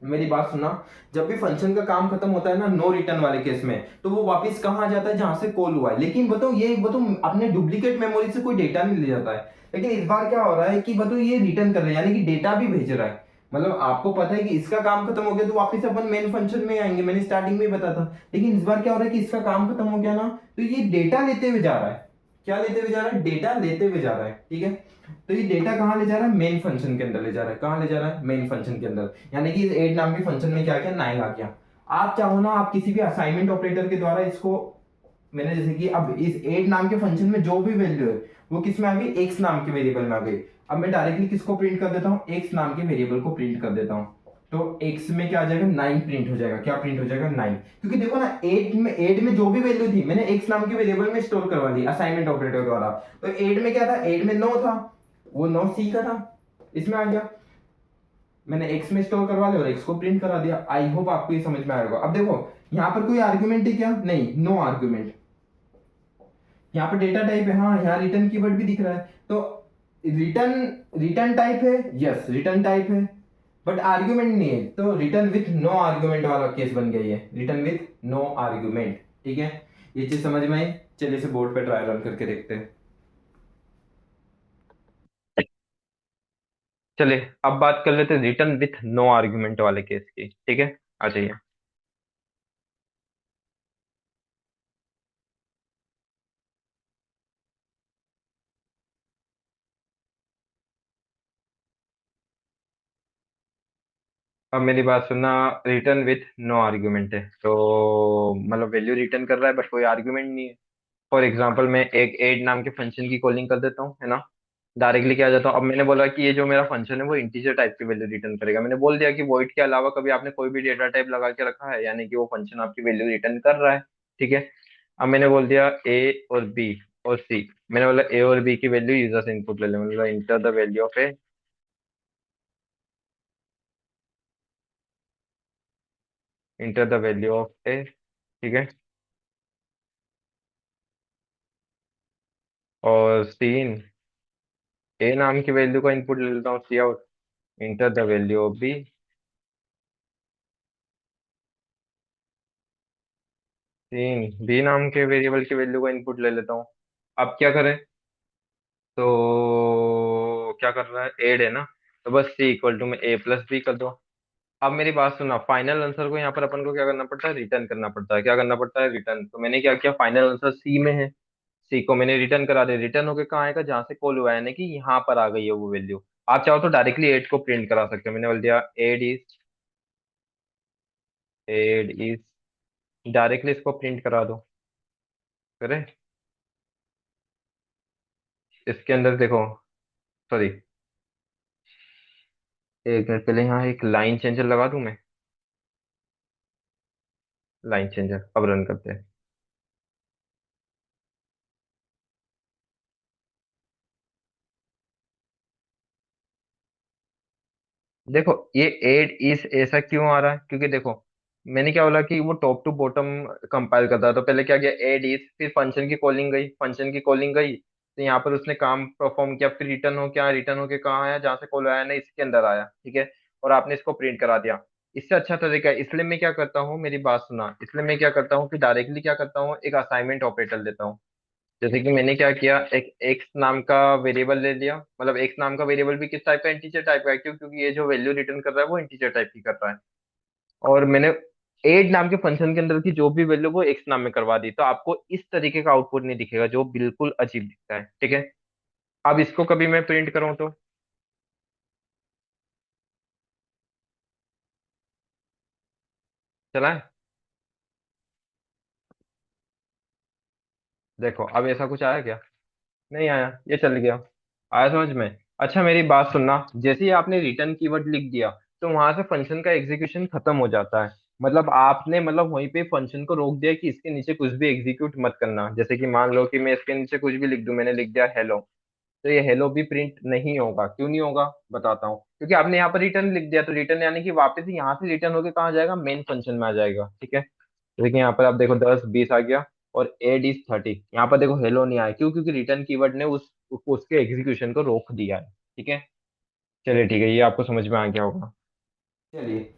मेरी बात सुना, जब भी फंक्शन का काम खत्म होता है ना नो रिटर्न वाले केस में, तो वो वापस कहाँ आ जाता है, जहां से कॉल हुआ है। लेकिन बताओ ये बताओ अपने डुप्लीकेट मेमोरी से कोई डेटा नहीं ले जाता है। लेकिन इस बार क्या हो रहा है कि बताओ ये रिटर्न कर रहे हैं, यानी कि डेटा भी भेज रहा है। मतलब आपको पता है कि इसका काम खत्म हो गया तो वापस अपन मेन फंक्शन में आएंगे, मैंने स्टार्टिंग में ही बताया था। लेकिन इस बार क्या हो रहा है कि इसका काम खत्म हो गया ना, तो ये डेटा लेते हुए जा रहा है। क्या लेते हुए जा रहा है, डेटा लेते हुए जा रहा है। ठीक है, तो ये डेटा कहाँ ले जा रहा है, मेन फंक्शन के अंदर ले जा रहा है। कहाँ ले जा रहा है, मेन फंक्शन के अंदर, यानी कि इस एड नाम के फंक्शन में क्या किया, 9 आ गया। आप चाहो ना आप किसी भी असाइनमेंट ऑपरेटर के द्वारा इसको, मैंने जैसे कि अब इस एड नाम के फंक्शन में जो भी वैल्यू है वो किस में आ गई, एक्स नाम के वेरिएबल में आ गई। अब मैं डायरेक्टली किसको प्रिंट कर देता हूँ, एक्स नाम के वेरिएबल को प्रिंट कर देता हूँ। तो x में क्या आ जाएगा, 9 प्रिंट हो जाएगा। क्या प्रिंट हो जाएगा, 9। क्योंकि देखो ना एड में जो भी वैल्यू थी मैंने x नाम के वेरिएबल में स्टोर करवा दी असाइनमेंट ऑपरेटर द्वारा। तो एड में क्या था, एड में 9 था, वो 9 सी का था, इसमें आ गया। मैंने x में स्टोर करवा लिया और x को प्रिंट करा दिया। आई होप आपको ये समझ में आएगा। अब देखो यहाँ पर कोई आर्ग्यूमेंट है क्या, नहीं, नो आर्ग्यूमेंट। यहाँ पर डेटा टाइप है, हाँ यहाँ रिटर्न कीवर्ड भी दिख रहा है। तो रिटर्न रिटर्न टाइप है, यस रिटर्न टाइप है। बट आर्ग्यूमेंट नहीं है, तो रिटर्न विथ नो आर्ग्यूमेंट वाला केस बन गया ये, रिटर्न विथ नो आर्ग्यूमेंट। ठीक है, ये चीज समझ में आई। चलिए इसे बोर्ड पे ट्राई रन करके देखते हैं। चलिए अब बात कर लेते हैं रिटर्न विथ नो आर्गुमेंट वाले केस की। ठीक है, आ जाइए। अब मेरी बात सुनना। रिटर्न विथ नो आर्ग्यूमेंट है तो मतलब वैल्यू रिटर्न कर रहा है बट कोई आर्ग्यूमेंट नहीं है। फॉर एग्जाम्पल मैं एक एड नाम के फंक्शन की कॉलिंग कर देता हूँ, है ना। डायरेक्टली क्या जाता हूँ, अब मैंने बोला कि ये जो मेरा फंक्शन है वो इंटीजर टाइप की वैल्यू रिटर्न करेगा। मैंने बोल दिया कि वॉइड के अलावा कभी आपने कोई भी डेटा टाइप लगा के रखा है, यानी कि वो फंक्शन आपकी वैल्यू रिटर्न कर रहा है। ठीक है। अब मैंने बोल दिया ए और बी और सी। मैंने बोला ए और बी की वैल्यू यूजर से इनपुट ले ले, मतलब enter the value of A, enter the value of A. ठीक है। और सीन, ए नाम की वैल्यू का इनपुट ले लेता हूँ, cout, enter the value of B, cin B नाम के वेरिएबल की वैल्यू का इनपुट ले लेता हूँ। अब क्या करें, तो क्या कर रहा है, एड है ना, तो बस सी इक्वल टू में ए प्लस बी कर दो। अब मेरी बात सुना, फाइनल आंसर को यहाँ पर अपन को क्या करना पड़ता है, रिटर्न करना पड़ता है। क्या करना पड़ता है, रिटर्न। तो मैंने क्या किया, फाइनल आंसर सी में है, सी को मैंने रिटर्न करा दिया। रिटर्न होके कहाँ आएगा, जहां से कॉल हुआ है, यानी कि यहाँ पर आ गई है वो वैल्यू। आप चाहो तो डायरेक्टली एड को प्रिंट करा सकते हो। मैंने बोल दिया add is, add is, directly इसको प्रिंट करा दो। करे, इसके अंदर देखो, सॉरी, एक मिनट पहले यहाँ एक लाइन चेंजर लगा दूं मैं। लाइन चेंजर अब रन करते हैं। देखो ये एड इस ऐसा क्यों आ रहा है, क्योंकि देखो मैंने क्या बोला कि वो टॉप टू बॉटम कंपाइल करता है। तो पहले क्या किया, एड इज, फिर फंक्शन की कॉलिंग गई, फंक्शन की कॉलिंग गई तो यहाँ पर उसने काम परफॉर्म किया, फिर रिटर्न हो क्या, रिटर्न होके कहाँ आया, जहाँ से कॉल आया ना इसके अंदर आया। ठीक है। और आपने इसको प्रिंट करा दिया। इससे अच्छा तरीका है, इसलिए मैं क्या करता हूँ, मेरी बात सुना, इसलिए मैं क्या करता हूँ कि डायरेक्टली क्या करता हूँ, एक असाइनमेंट ऑपरेटर देता हूँ। जैसे कि मैंने क्या किया, एक एक्स नाम का वेरिएबल ले लिया। मतलब एक्स नाम का वेरिएबल भी किस टाइप का, इंटीजर टाइप का है। क्यों, क्योंकि ये जो वैल्यू रिटर्न कर रहा है वो इंटीजर टाइप की कर रहा है। और मैंने एड नाम के फंक्शन के अंदर की जो भी वैल्यू वो एक्स नाम में करवा दी, तो आपको इस तरीके का आउटपुट नहीं दिखेगा जो बिल्कुल अजीब दिखता है। ठीक है। अब इसको कभी मैं प्रिंट करूं तो चला है। देखो अब ऐसा कुछ आया क्या, नहीं आया, ये चल गया। आया समझ में। अच्छा मेरी बात सुनना, जैसे ही आपने रिटर्न कीवर्ड लिख दिया तो वहां से फंक्शन का एग्जीक्यूशन खत्म हो जाता है। मतलब आपने मतलब वहीं पे फंक्शन को रोक दिया कि इसके नीचे कुछ भी एग्जीक्यूट मत करना। जैसे कि मान लो कि मैं इसके नीचे कुछ भी लिख दूं, मैंने लिख दिया हेलो, तो ये हेलो भी प्रिंट नहीं होगा। क्यों नहीं होगा, बताता हूँ। क्योंकि आपने यहाँ पर रिटर्न लिख दिया, तो रिटर्न यानी कि वापस यहाँ से रिटर्न होके कहाँ जाएगा, मेन फंक्शन में आ जाएगा। ठीक है। देखिए यहाँ पर आप देखो 10 20 आ गया, और एड इज 30। यहाँ पर देखो हेलो नहीं आया, क्यों, क्योंकि रिटर्न कीवर्ड ने उसके एग्जीक्यूशन को रोक दिया है। ठीक है। चलिए ठीक है, ये आपको समझ में आ गया होगा। चलिए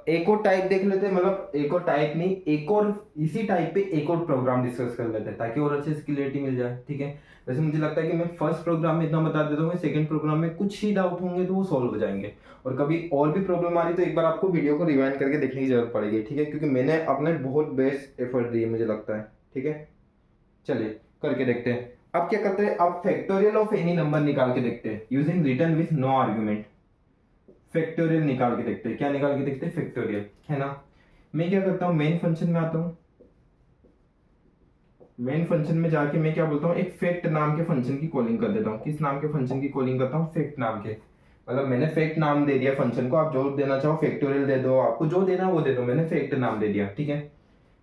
एक और टाइप देख लेते हैं, मतलब एक और टाइप नहीं, एक और इसी टाइप पे एक और प्रोग्राम डिस्कस कर लेते हैं ताकि और अच्छे से क्लियरिटी मिल जाए। ठीक है। वैसे मुझे लगता है कि मैं फर्स्ट प्रोग्राम में इतना बता देता हूँ, सेकंड प्रोग्राम में कुछ ही डाउट होंगे तो वो सॉल्व हो जाएंगे। और कभी और भी प्रॉब्लम आ रही तो एक बार आपको वीडियो को रिवाइंड करके देखने की जरूरत पड़ेगी। ठीक है, क्योंकि मैंने अपने बहुत बेस्ट एफर्ट दिए मुझे लगता है। ठीक है। चलिए करके देखते हैं। अब क्या करते हैं, अब फैक्टोरियल ऑफ एनी नंबर निकाल के देखते हैं using return with no argument. Factorial निकाल के देखते हैं, क्या निकाल के देखते हैं, फैक्टोरियल, है ना। मैं क्या करता हूँ, मेन फंक्शन में आता हूँ। मेन फंक्शन में जाके मैं क्या बोलता हूँ, एक फैक्ट नाम के फंक्शन की कॉलिंग कर देता हूँ। किस नाम के फंक्शन की कॉलिंग करता हूँ, फैक्ट नाम के। मतलब मैंने फैक्ट नाम दे दिया फंक्शन को, आप जो देना चाहो फैक्टोरियल दे दो, आपको जो देना है वो दे दो, मैंने फैक्ट नाम दे दिया। ठीक है।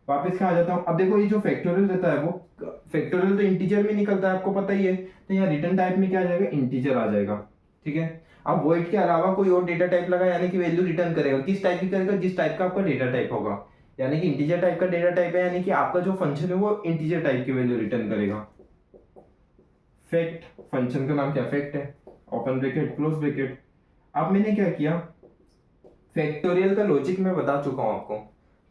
वापस कहाँ आ जाता हूँ, अब देखो ये जो फैक्टोरियल रहता है वो फैक्टोरियल तो इंटीजर में निकलता है, आपको पता ही है। तो यहाँ रिटर्न टाइप में क्या आ जाएगा, इंटीजर आ जाएगा। ठीक है। अब वॉइड के अलावा कोई और डेटा टाइप लगा, यानी कि वैल्यू रिटर्न करेगा, किस टाइप की करेगा, जिस टाइप का आपका डेटा टाइप होगा। यानी कि इंटीजर टाइप का डेटा टाइप है, यानी कि आपका जो फंक्शन है वो इंटीजर टाइप की वैल्यू रिटर्न करेगा। फैक्ट, फंक्शन का नाम क्या, फैक्ट है, ओपन ब्रैकेट क्लोज ब्रैकेट। अब मैंने क्या किया, फैक्टोरियल का लॉजिक मैं बता चुका हूँ आपको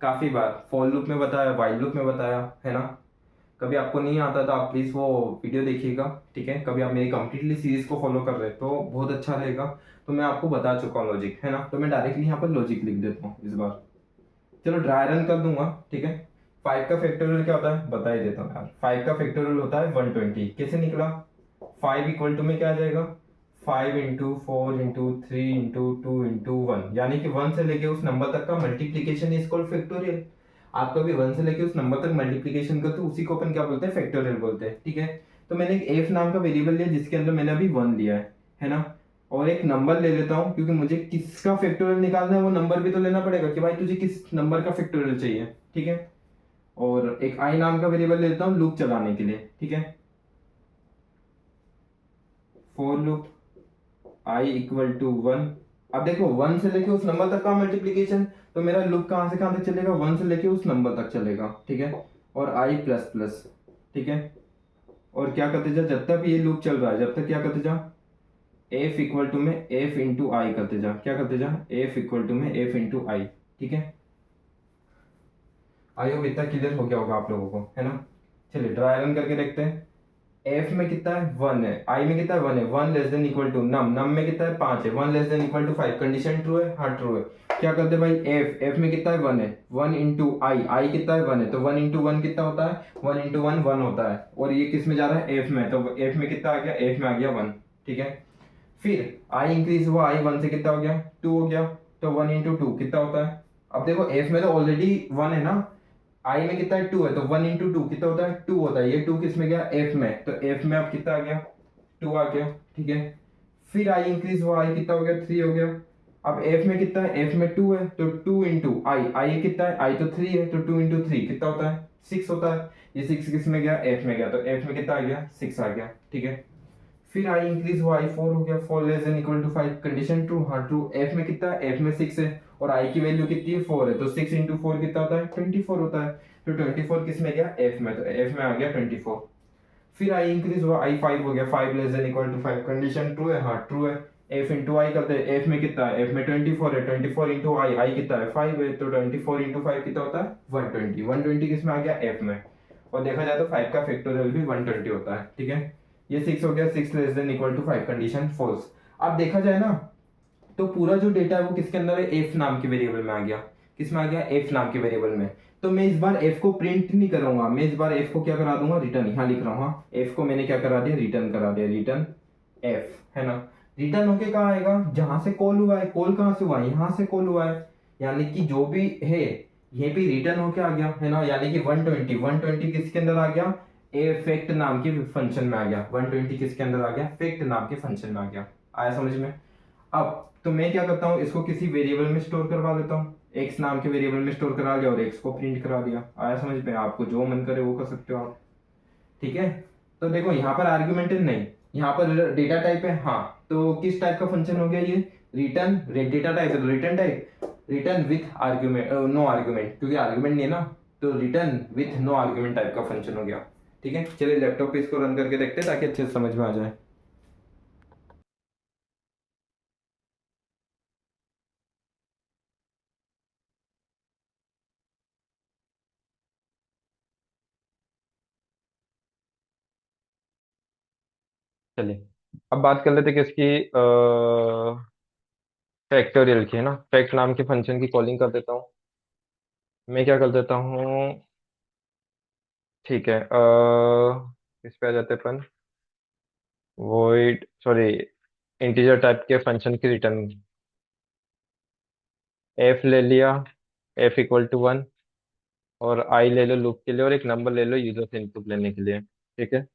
काफी बार, फॉर लूप में बताया, वाइल लूप में बताया, है ना। कभी आपको नहीं आता तो आप प्लीज वो वीडियो देखिएगा, ठीक है। कभी आप मेरी कंप्लीटली सीरीज को फॉलो कर रहे हैं तो बहुत अच्छा रहेगा। तो मैं आपको बता चुका हूँ लॉजिक, है ना। तो मैं डायरेक्टली यहाँ पर लॉजिक लिख देता हूँ इस बार। चलो ड्राई रन कर दूंगा, ठीक है। 5 का फैक्टोरियल क्या होता है बता ही देता हूँ यार। 5 का फैक्टोरियल होता है 120। कैसे निकला? 5 इक्वल टू में क्या आ जाएगा? 5 इंटू 4 इंटू 3 इंटू 2 इंटू 1, यानी कि 1 से लेके उस नंबर तक का मल्टीप्लीकेशन इज कॉल्ड फैक्टोरियल। आप कभी 1 से लेके उस नंबर तक मल्टीप्लीकेशन करते हो उसी को अपन क्या बोलते हैं? फैक्टोरियल बोलते हैं, ठीक है। तो मैंने एक एफ नाम का वेरिएबल लिया जिसके अंदर मैंने अभी 1 लिया है ना। और एक नंबर ले लेता हूँ क्योंकि मुझे किसका फैक्टोरियल निकालना है वो नंबर भी तो लेना पड़ेगा कि भाई तुझे किस नंबर का फैक्टोरियल चाहिए, ठीक है। और एक आई नाम का वेरिएबल ले लेता हूँ लूप चलाने के लिए, ठीक है। For loop i equal to 1। अब देखो 1 से लेके उस नंबर तक का मल्टीप्लीकेशन, तो मेरा लूप कहाँ से कहाँ तक चलेगा? 1 से लेके उस नंबर तक चलेगा, ठीक है। और आई प्लस प्लस, ठीक है। और क्या करते जा जब तक ये लूप चल रहा है, जब तक क्या करते जा? एफ इक्वल टू में एफ इंटू आई करते जा। क्या करते जा? एफ इक्वल टू में एफ इंटू आई, ठीक है। आई होप इतना क्लियर हो गया होगा आप लोगों को, है ना। चलिए ट्राई रन करके देखते हैं। एफ में कितना है? 1 है। आई में कितना है? 1 है। 1 less than equal to num, num में कितना है? 5 है। 1 less than equal to 5, condition true है, हाँ ट्रू है। क्या करते हैं भाई? एफ में कितना है? 1 है। 1 इंटू आई कितना है? 1 है। तो 1 इंटू 1 कितना होता है? 1 इंटू 1 1 होता है। और ये किस में जा रहा है? एफ में। तो एफ में कितना आ गया? एफ में आ गया 1, ठीक है। फिर आई इंक्रीज हुआ, आई 1 से कितना हो गया? 2 हो गया। तो 1 इंटू 2 कितना होता है? अब देखो एफ में तो ऑलरेडी 1 है ना, आई में कितना है? 2 है। तो 1 इंटू 2 कितना होता है? 2 होता है। ये 2 किस में गया? एफ में। तो एफ में अब कितना आ गया? 2 आ गया, ठीक है। फिर आई इंक्रीज हुआ, आई कितना हो गया? 3 हो गया। अब एफ में कितना है? एफ में 2 है। तो 2 इंटू आई, आई कितना है? आई तो 3 है। तो 2 इंटू 3 कितना होता है? 6 होता है। ये 6 किस में गया? एफ में गया। तो एफ में कितना आ गया? 6 आ गया, ठीक है। फिर आई इंक्रीज हुआ, आई 4 हो गया। 4 less than equal to 5, condition true, हाँ ट्रू। एफ में कितना है? एफ में 6 है। और आई की वैल्यू कितनी है? 4 है। तो 6 इंटू 4 कितना होता है? 24 होता है। तो 24 किस में गया? एफ में। तो एफ में आ गया 24। फिर आई इंक्रीज हुआ, आई 5 हो गया। 5 less than equal to 5, condition true है, हाँ ट्रू है। एफ इंटू आई करते हैं। एफ में कितना है? एफ में 24 है। 24 इंटू आई, आई कितना है? 5 है। तो 24 इंटू 5 कितना होता है? 120। 120 किस में आ गया? एफ में। और देखा जाए तो 5 का फैक्टोरियल भी 120 होता है, ठीक है। ये 6 हो गया। 6 less than equal to 5, condition false. अब देखा जाए ना तो पूरा जो डेटा है वो किसके अंदर है? एफ नाम के वेरिएबल में आ गया। किस में आ गया? एफ नाम के वेरिएबल में। तो मैं इस बार एफ को प्रिंट नहीं करूंगा, मैं इस बार एफ को क्या करा दूंगा? रिटर्न। यहाँ लिख रहा हूँ, हाँ एफ को मैंने क्या करा दिया? रिटर्न करा दिया। रिटर्न एफ, है ना। रिटर्न होके कहाँ आएगा? जहां से कॉल हुआ है। कॉल कहाँ से हुआ है? यहाँ से कॉल हुआ है। यानी कि जो भी है ये भी रिटर्न होके आ गया, है ना। यानी कि 120, 120 किसके अंदर आ गया? फैक्ट नाम के फंक्शन में आ गया। 120 किसके अंदर आ गया? फैक्ट नाम के फंक्शन में आ गया। आया समझ में? अब तो मैं क्या करता हूँ, इसको किसी वेरिएबल में स्टोर करवा देता हूँ। एक्स नाम के वेरिएबल में स्टोर करा लिया और एक्स को प्रिंट करा दिया। आया समझ में? आपको जो मन करे वो कर सकते हो आप, ठीक है। तो देखो यहाँ पर आर्ग्यूमेंट नहीं, यहाँ पर डेटा टाइप है, हाँ। तो किस टाइप का फंक्शन हो गया ये? रिटर्न। डेटा टाइप है तो return type, return with argument, no argument, क्योंकि आर्ग्यूमेंट नहीं है ना। तो return with no argument type का फंक्शन हो गया, ठीक है। चलिए लैपटॉप पे इसको रन करके देखते हैं ताकि अच्छे से समझ में आ जाए। चलिए अब बात कर लेते हैं किसकी, फैक्टोरियल की, है ना। फैक्ट नाम के फंक्शन की कॉलिंग कर देता हूँ। मैं क्या कर देता हूँ, ठीक है, इस पे आ जाते अपन, वॉइड सॉरी, इंटीजर टाइप के फंक्शन की रिटर्न। एफ ले लिया, एफ इक्वल टू 1, और आई ले लो लूप के लिए, और एक नंबर ले लो यूजर से इनपुट लेने के लिए, ठीक है।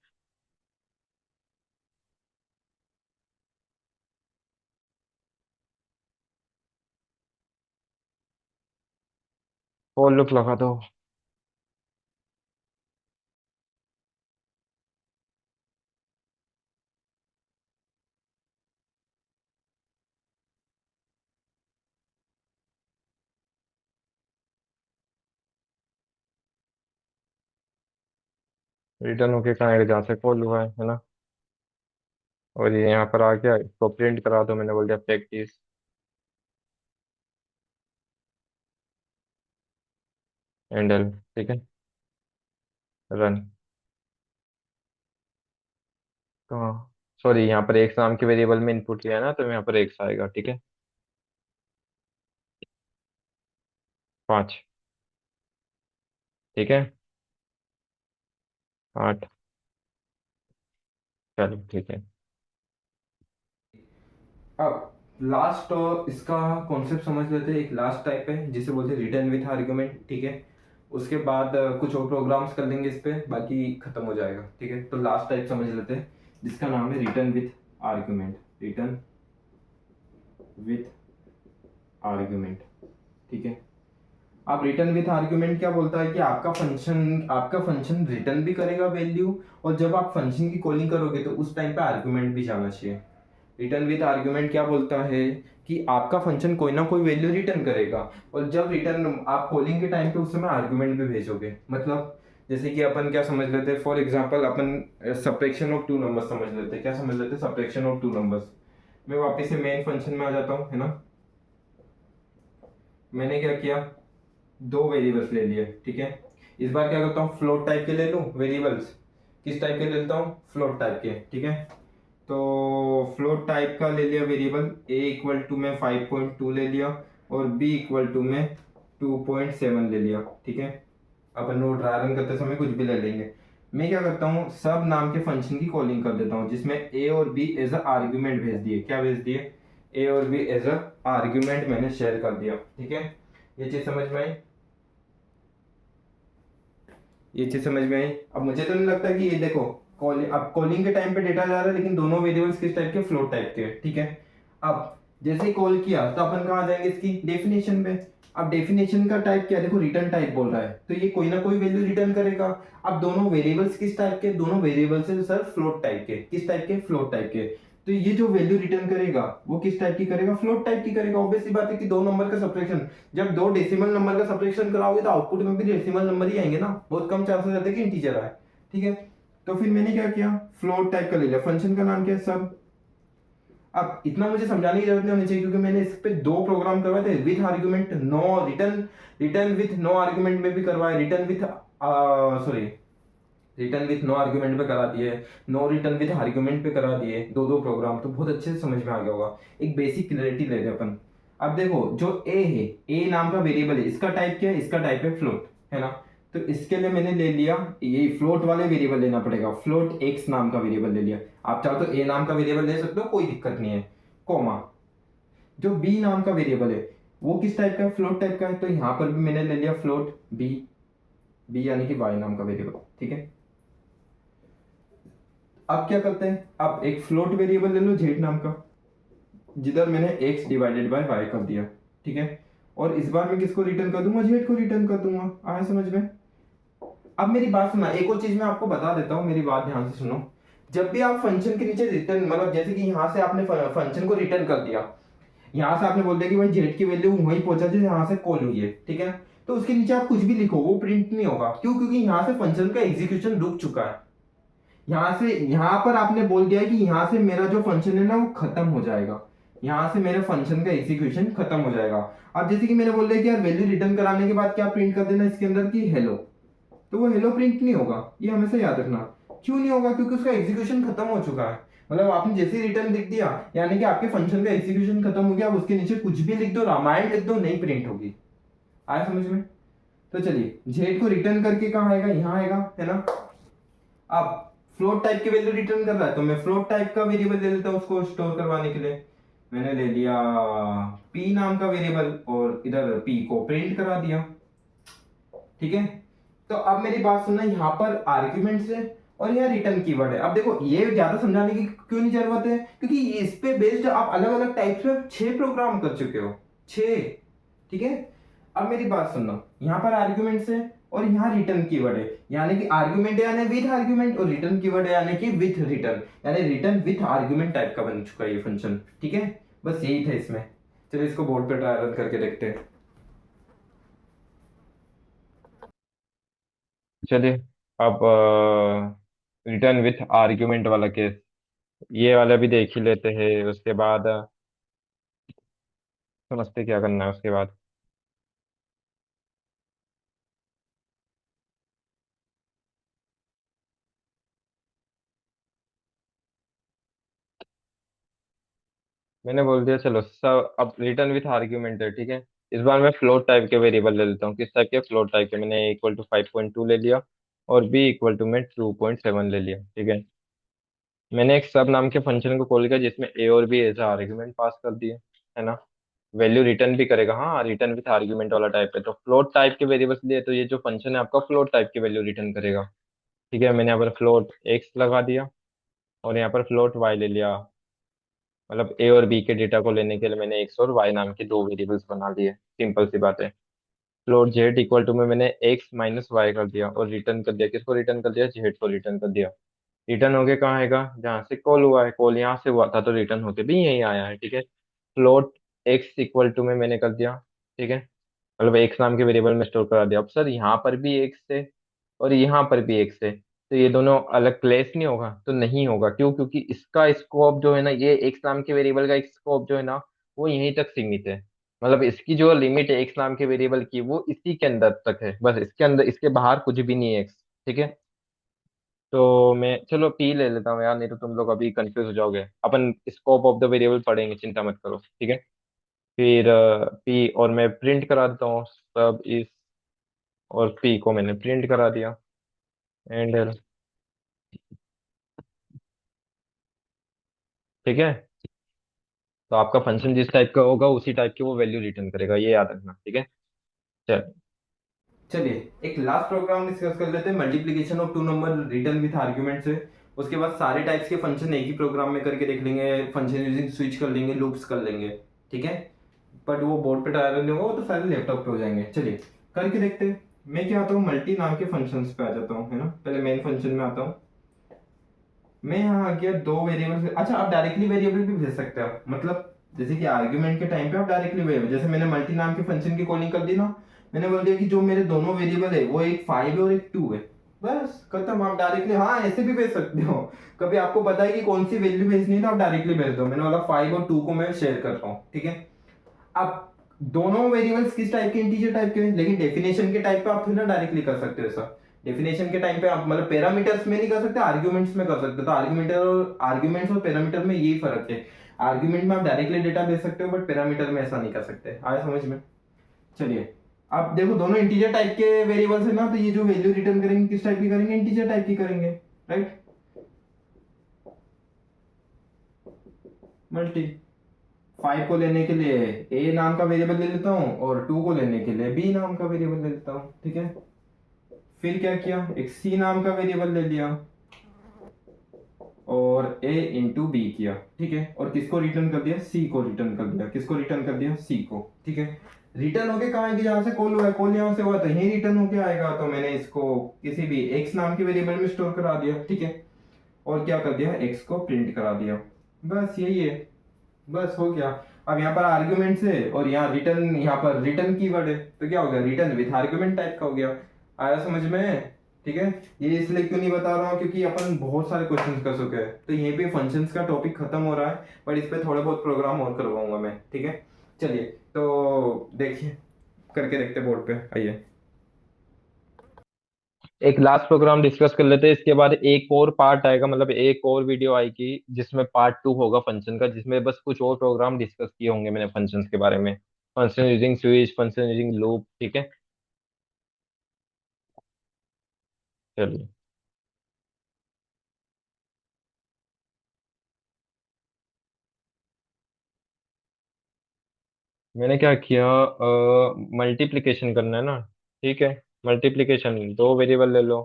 फॉर लूप लगा दो। रिटर्न होके कहाँ आएगा? जहाँ से कॉल हुआ है ना। और ये यहाँ पर आ गया, इसको प्रिंट करा दो, मैंने बोल दिया प्रैक्टिस। एंडल, ठीक है। रन। कहाँ? सॉरी, यहाँ पर एक्स नाम के वेरिएबल में इनपुट किया है ना, तो यहाँ पर एक्स आएगा, ठीक है। 5, ठीक है। 8। चलो ठीक है। अब लास्ट इसका कॉन्सेप्ट समझ लेते हैं। एक लास्ट टाइप है जिसे बोलते हैं रिटर्न विथ आर्गुमेंट, ठीक है। उसके बाद कुछ और प्रोग्राम्स कर लेंगे इस पे, बाकी खत्म हो जाएगा, ठीक है। तो लास्ट टाइप समझ लेते हैं जिसका नाम है return with argument. Return with argument, ठीक है। अब रिटर्न विथ आर्गुमेंट क्या बोलता है कि आपका फंक्शन रिटर्न भी करेगा वैल्यू, और जब आप फंक्शन की कॉलिंग करोगे तो उस टाइम पे आर्गुमेंट भी जाना चाहिए। रिटर्न विथ आर्गुमेंट क्या बोलता है कि आपका फंक्शन कोई ना कोई वैल्यू रिटर्न करेगा, और जब रिटर्न आप कॉलिंग के टाइम पे उस समय आर्गुमेंट भी भेजोगे। मतलब जैसे कि अपन क्या समझ लेते हैं, for example upon subtraction of two numbers समझ लेते हैं। क्या समझ लेते हैं? Subtraction of two numbers. मैं वापस से मेन फंक्शन में आ जाता हूँ, है ना। मैंने क्या किया, दो वेरिएबल्स ले लिए, ठीक है। इस बार क्या करता हूँ, फ्लोट टाइप के ले लूँ वेरिएबल्स। किस टाइप के ले लेता हूँ? फ्लोट टाइप के, ठीक है। तो फ्लोट टाइप का ले लिया वेरिएबल, ए इक्वल टू में 5.2 ले लिया, और बी इक्वल टू में 2.7 ले लिया, ठीक है। अपन नोट रन करते समय कुछ भी ले लेंगे। मैं क्या करता हूँ, सब नाम के फंक्शन की कॉलिंग कर देता हूँ जिसमें ए और बी एज अ आर्ग्यूमेंट भेज दिए। क्या भेज दिए? ए और बी एज अ आर्ग्यूमेंट मैंने शेयर कर दिया, ठीक है। ये चीज समझ में आई? ये चीज समझ में आई? अब मुझे तो नहीं लगता कि ये देखो, कॉलिंग, अब कॉलिंग के टाइम पे डेटा जा रहा है, लेकिन दोनों वेरिएबल्स किस टाइप के? फ्लोट टाइप के, ठीक है। अब जैसे ही कॉल किया तो अपन कहाँ जाएंगे? इसकी डेफिनेशन पे। अब डेफिनेशन का टाइप क्या है? देखो रिटर्न टाइप बोल रहा है, तो ये कोई ना कोई वैल्यू रिटर्न करेगा। अब दोनों वेरिएबल्स किस टाइप के? दोनों वेरिएबल्स है सर फ्लोट टाइप के। किस टाइप के? फ्लोट टाइप के। तो ये जो वैल्यू रिटर्न करेगा वो किस टाइप की करेगा? फ्लोट टाइप की करेगा। ऑब्वियस सी बात है कि दो नंबर का सब्ट्रैक्शन, जब दो डेसिमल नंबर का सब्ट्रैक्शन कराओगे तो आउटपुट में भी डेसिमल नंबर ही आएंगे ना। बहुत कम चांसेस रहते हैं कि इंटीजर आए, ठीक है। तो फिर मैंने क्या किया, फ्लोट टाइप का ले लिया। फंक्शन का नाम क्या है? सब। अब इतना मुझे समझाने की जरूरत नहीं होनी चाहिए क्योंकि मैंने इस पे दो प्रोग्राम करवाए थे, with argument no return, return with no argument में भी करवाए, return with sorry return with no argument पे करा दिए, नो रिटर्न विथ आर्गुमेंट पे करा दिए, दो दो प्रोग्राम। तो बहुत अच्छे से समझ में आ गया होगा। एक बेसिक क्लैरिटी ले रहे अपन। अब देखो जो ए है, ए नाम का वेरिएबल है, इसका टाइप क्या है? इसका टाइप है फ्लोट, है ना। तो इसके लिए मैंने ले लिया, ये फ्लोट वाले वेरिएबल लेना पड़ेगा। फ्लोट एक्स नाम का वेरिएबल ले लिया। आप चाहो तो ए नाम का वेरिएबल ले सकते हो, कोई दिक्कत नहीं है। कोमा, जो बी नाम का वेरिएबल है वो किस टाइप का है? फ्लोट टाइप का है। तो यहां पर भी मैंने ले लिया फ्लोट बी, बी यानी कि वाई नाम का वेरिएबल, ठीक है। अब क्या करते हैं, अब एक फ्लोट वेरिएबल ले लो जेड नाम का, जिधर मैंने x डिवाइडेड बाय y कर दिया, ठीक है। और इस बार मैं किसको रिटर्न कर दूंगा? जेड को रिटर्न कर दूंगा। आया समझ में? अब मेरी बात सुना, एक और चीज मैं आपको बता देता हूँ, मेरी बात ध्यान से सुनो। जब भी आप फंक्शन के नीचे रिटर्न, मतलब जैसे कि यहाँ से आपने फंक्शन को रिटर्न कर दिया, यहाँ से आपने बोल दिया कि भाई जेड की वैल्यू वहीं पहुंचा जो यहाँ से कॉल हुई है, ठीक है। तो उसके नीचे आप कुछ भी लिखो वो प्रिंट नहीं होगा। क्यों? क्योंकि यहाँ से फंक्शन का एग्जीक्यूशन रुक चुका है। यहाँ से यहाँ पर आपने बोल दिया है कि यहाँ से मेरा जो फंक्शन है ना वो खत्म हो जाएगा, यहाँ से मेरे फंक्शन का एग्जीक्यूशन खत्म हो जाएगा। अब जैसे कि मैंने बोल दिया कि यार वैल्यू रिटर्न कराने के बाद क्या प्रिंट कर देना इसके अंदर की हेलो, तो वो हेलो प्रिंट नहीं होगा, ये हमेशा याद रखना। क्यों नहीं होगा? क्योंकि उसका एग्जीक्यूशन खत्म हो चुका है। मतलब आपने जैसे ही रिटर्न लिख दिया यानी कि आपके फंक्शन का एग्जीक्यूशन खत्म हो गया। अब उसके नीचे कुछ भी लिख दो, रामायण लिख दो, नहीं प्रिंट होगी। आया समझ में? तो चलिए, जेड को रिटर्न करके कहाँ आएगा? यहाँ आएगा, है ना। अब फ्लोट टाइप की वैल्यू रिटर्न कर रहा है तो मैं फ्लोट टाइप का वेरिएबल ले लेता हूँ उसको स्टोर करवाने के लिए। मैंने ले लिया p नाम का वेरिएबल और इधर p को प्रिंट करा दिया, ठीक है। तो अब मेरी बात सुनना, यहाँ पर आर्ग्यूमेंट्स है और यहाँ रिटर्न कीवर्ड है। अब देखो ये ज्यादा समझाने की क्यों नहीं जरूरत है, क्योंकि इस पे बेस्ड आप अलग अलग टाइप्स में 6 प्रोग्राम कर चुके हो, 6, ठीक है। अब मेरी बात सुनना, यहाँ पर आर्ग्यूमेंट्स है और यहाँ रिटर्न कीवर्ड है, यानी कि आर्ग्यूमेंट यानी विथ आर्ग्यूमेंट, और रिटर्न कीवर्ड है यानी कि विथ रिटर्न, यानी रिटर्न विथ आर्ग्यूमेंट टाइप का बन चुका है ये फंक्शन, ठीक है। बस यही था इसमें। चलिए इसको बोर्ड पे ट्राई रन करके देखते हैं। चलिए, अब रिटर्न विथ आर्ग्यूमेंट वाला केस, ये वाला भी देख ही लेते हैं, उसके बाद समझते क्या करना है उसके बाद। मैंने बोल दिया चलो सब, अब रिटर्न विथ आर्ग्यूमेंट है, ठीक है। इस बार मैं फ्लोट टाइप के वेरिएबल ले लेता हूँ। किस टाइप के? फ्लोट टाइप के। मैंने a इक्वल टू 5.2 ले लिया, और b इक्वल टू में 2.7 ले लिया, ठीक है। मैंने एक सब नाम के फंक्शन को कॉल किया जिसमें a और b एज आर्ग्यूमेंट पास कर दिए, है ना। वैल्यू रिटर्न भी करेगा, हाँ, रिटर्न विथ आर्ग्यूमेंट वाला टाइप है, तो फ्लोट टाइप के वेरिएबल्स लिए तो ये जो फंक्शन है आपका फ्लोट टाइप की वैल्यू रिटर्न करेगा, ठीक है। मैंने यहाँ पर फ्लोट x लगा दिया, और यहाँ पर फ्लोट y ले लिया। मतलब a और b के डेटा को लेने के लिए मैंने x और y नाम के दो वेरिएबल्स बना दिए, सिंपल सी बात है। फ्लोट z इक्वल टू में मैंने x माइनस वाई कर दिया, और रिटर्न कर दिया, किसको रिटर्न कर दिया? z को रिटर्न कर दिया। रिटर्न हो गया कहाँ आएगा? जहाँ से कॉल हुआ है, कॉल यहाँ से हुआ था तो रिटर्न होके भी यही आया है, ठीक है। फ्लोट x इक्वल टू में मैंने कर दिया, ठीक है। मतलब एक्स नाम के वेरिएबल में स्टोर करा दिया। अब सर यहाँ पर भी एक्स है और यहाँ पर भी एक्स है, तो ये दोनों अलग प्लेस नहीं होगा? तो नहीं होगा, क्यों? क्योंकि इसका स्कोप जो है ना, ये एक्स नाम के वेरिएबल का स्कोप जो है ना, वो यहीं तक सीमित है। मतलब इसकी जो लिमिट है एक्स नाम के वेरिएबल की, वो इसी के अंदर तक है, बस इसके अंदर, इसके बाहर कुछ भी नहीं है एक्स, ठीक है। तो मैं चलो पी ले लेता हूँ यार, नहीं तो तुम लोग अभी कंफ्यूज हो जाओगे। अपन स्कोप ऑफ द वेरिएबल पढ़ेंगे, चिंता मत करो, ठीक है। फिर पी, और मैं प्रिंट करा देता हूँ सब इस, और पी को मैंने प्रिंट करा दिया, एंड, ठीक है। तो आपका फंक्शन जिस टाइप का होगा उसी टाइप की वो वैल्यू रिटर्न करेगा, ये याद रखना, ठीक है। चल। चलिए एक लास्ट प्रोग्राम डिस्कस कर लेते हैं, multiplication of two number return with argument से। उसके बाद सारे टाइप्स के फंक्शन एक ही प्रोग्राम में करके देख लेंगे, फंक्शन यूजिंग स्विच कर लेंगे, लूप्स कर लेंगे, ठीक है। बट वो बोर्ड पे ट्रायल नहीं होगा, वो तो सारे लैपटॉप पे हो जाएंगे। चलिए करके देखते हैं। मैं क्या आता हूँ, मल्टी नाम के फंक्शंस पे आ जाता हूँ, है ना। पहले मेन फंक्शन में आता हूँ। मैं यहाँ आ गया दो वेरिएबल। अच्छा, आप डायरेक्टली वेरिएबल भी भेज सकते हो, मतलब जैसे कि आर्ग्यूमेंट के टाइम पे आप डायरेक्टली वेरिएबल, जैसे मैंने मल्टी नाम के फंक्शन की कॉलिंग कर दी ना। मैंने बोल दिया कि जो मेरे दोनों वेरिएबल है वो एक 5 है और एक 2 है, बस खत्म। आप डायरेक्टली, हाँ, ऐसे भी भेज सकते हो। कभी आपको पता है कि कौन सी वैल्यू भेजनी है तो आप डायरेक्टली भेज दो। मैंने बोला 5 और 2 को मैं शेयर करता हूँ, ठीक है। अब दोनों वेरिएबल्स किस टाइप के? इंटीजर टाइप के हैं, लेकिन डेफिनेशन के टाइप पे आप फिर ना डायरेक्टली कर सकते हो ऐसा। डेफिनेशन के टाइम पे आप मतलब पैरामीटर्स में नहीं कर सकते, आर्ग्यूमेंट्स में कर सकते हो। तो आर्ग्यूमेंट्स और पैरामीटर में यही फर्क है। आर्ग्यूमेंट में आप डायरेक्टली डेटा भेज सकते हो, बट पैरामीटर में ऐसा नहीं कर सकते। आया समझ में? चलिए, अब देखो दोनों इंटीजर टाइप के वेरिएबल्स है ना, तो ये जो वैल्यू रिटर्न करेंगे किस टाइप की करेंगे? इंटीजर टाइप की करेंगे, राइट। मल्टी 5 को लेने के लिए ए नाम का वेरिएबल ले लेता हूँ, और 2 को लेने के लिए बी नाम का वेरिएबल ले लेता हूँ, ठीक है। फिर क्या किया, एक सी नाम का वेरिएबल ले लिया, और ए इंटू बी किया, ठीक है। और किसको रिटर्न कर दिया? सी को रिटर्न कर दिया। किसको रिटर्न कर दिया? सी को, ठीक है। रिटर्न होके कहाँ आएगी? जहां से कॉल हुआ है, कॉल यहाँ से हुआ तो यही रिटर्न होके आएगा। तो मैंने इसको किसी भी एक्स नाम के वेरिएबल में स्टोर करा दिया, ठीक है। और क्या कर दिया? एक्स को प्रिंट करा दिया। बस यही है, बस हो गया। अब यहाँ पर आर्ग्यूमेंट्स है और यहाँ रिटर्न, यहाँ पर रिटर्न कीवर्ड है, तो क्या हो गया? रिटर्न विथ आर्ग्यूमेंट टाइप का हो गया। आया समझ में? ठीक है। ये इसलिए क्यों नहीं बता रहा हूँ, क्योंकि अपन बहुत सारे क्वेश्चंस कर चुके हैं, तो यहीं पे फंक्शंस का टॉपिक खत्म हो रहा है। बट इस पे थोड़े बहुत प्रोग्राम और करवाऊंगा मैं, ठीक है। चलिए, तो देखिए, करके देखते बोर्ड पे, आइए। एक लास्ट प्रोग्राम डिस्कस कर लेते हैं, इसके बाद एक और पार्ट आएगा, मतलब एक और वीडियो आएगी जिसमें पार्ट 2 होगा फंक्शन का, जिसमें बस कुछ और प्रोग्राम डिस्कस किए होंगे मैंने फंक्शंस के बारे में। Function using switch, function using loop, ठीक है। चलिए, मैंने क्या किया, मल्टीप्लिकेशन करना है ना, ठीक है। मल्टीप्लिकेशन, दो वेरिएबल ले लो,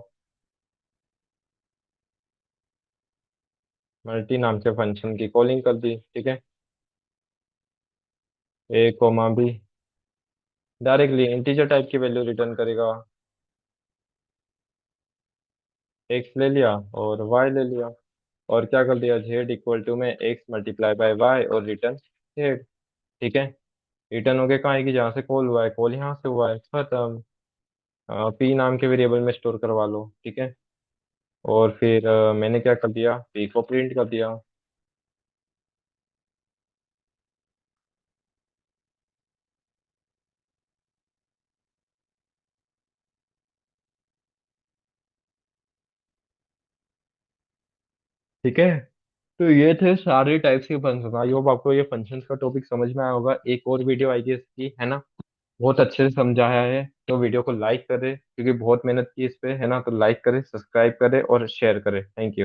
मल्टी नाम के फंक्शन की कॉलिंग कर दी, ठीक है। A comma B, directly integer type की वैल्यू रिटर्न करेगा। एक्स ले लिया और वाई ले लिया, और क्या कर दिया? जेड इक्वल टू में एक्स मल्टीप्लाई बाय वाई, और रिटर्न जेड, ठीक है। रिटर्न हो गया कहाँ आएगी? जहाँ से कॉल हुआ है, कॉल यहाँ से हुआ है, खत्म। पी नाम के वेरिएबल में स्टोर करवा लो, ठीक है। और फिर मैंने क्या कर दिया? पी को प्रिंट कर दिया। ठीक है। तो ये थे सारे टाइप्स के फंक्शन। आई होप आपको ये फंक्शन का टॉपिक समझ में आया होगा। एक और वीडियो आएगी इसकी, है ना, बहुत अच्छे से समझाया है। तो वीडियो को लाइक करें क्योंकि बहुत मेहनत की इस पे, है ना। तो लाइक करें, सब्सक्राइब करें और शेयर करें। Thank you.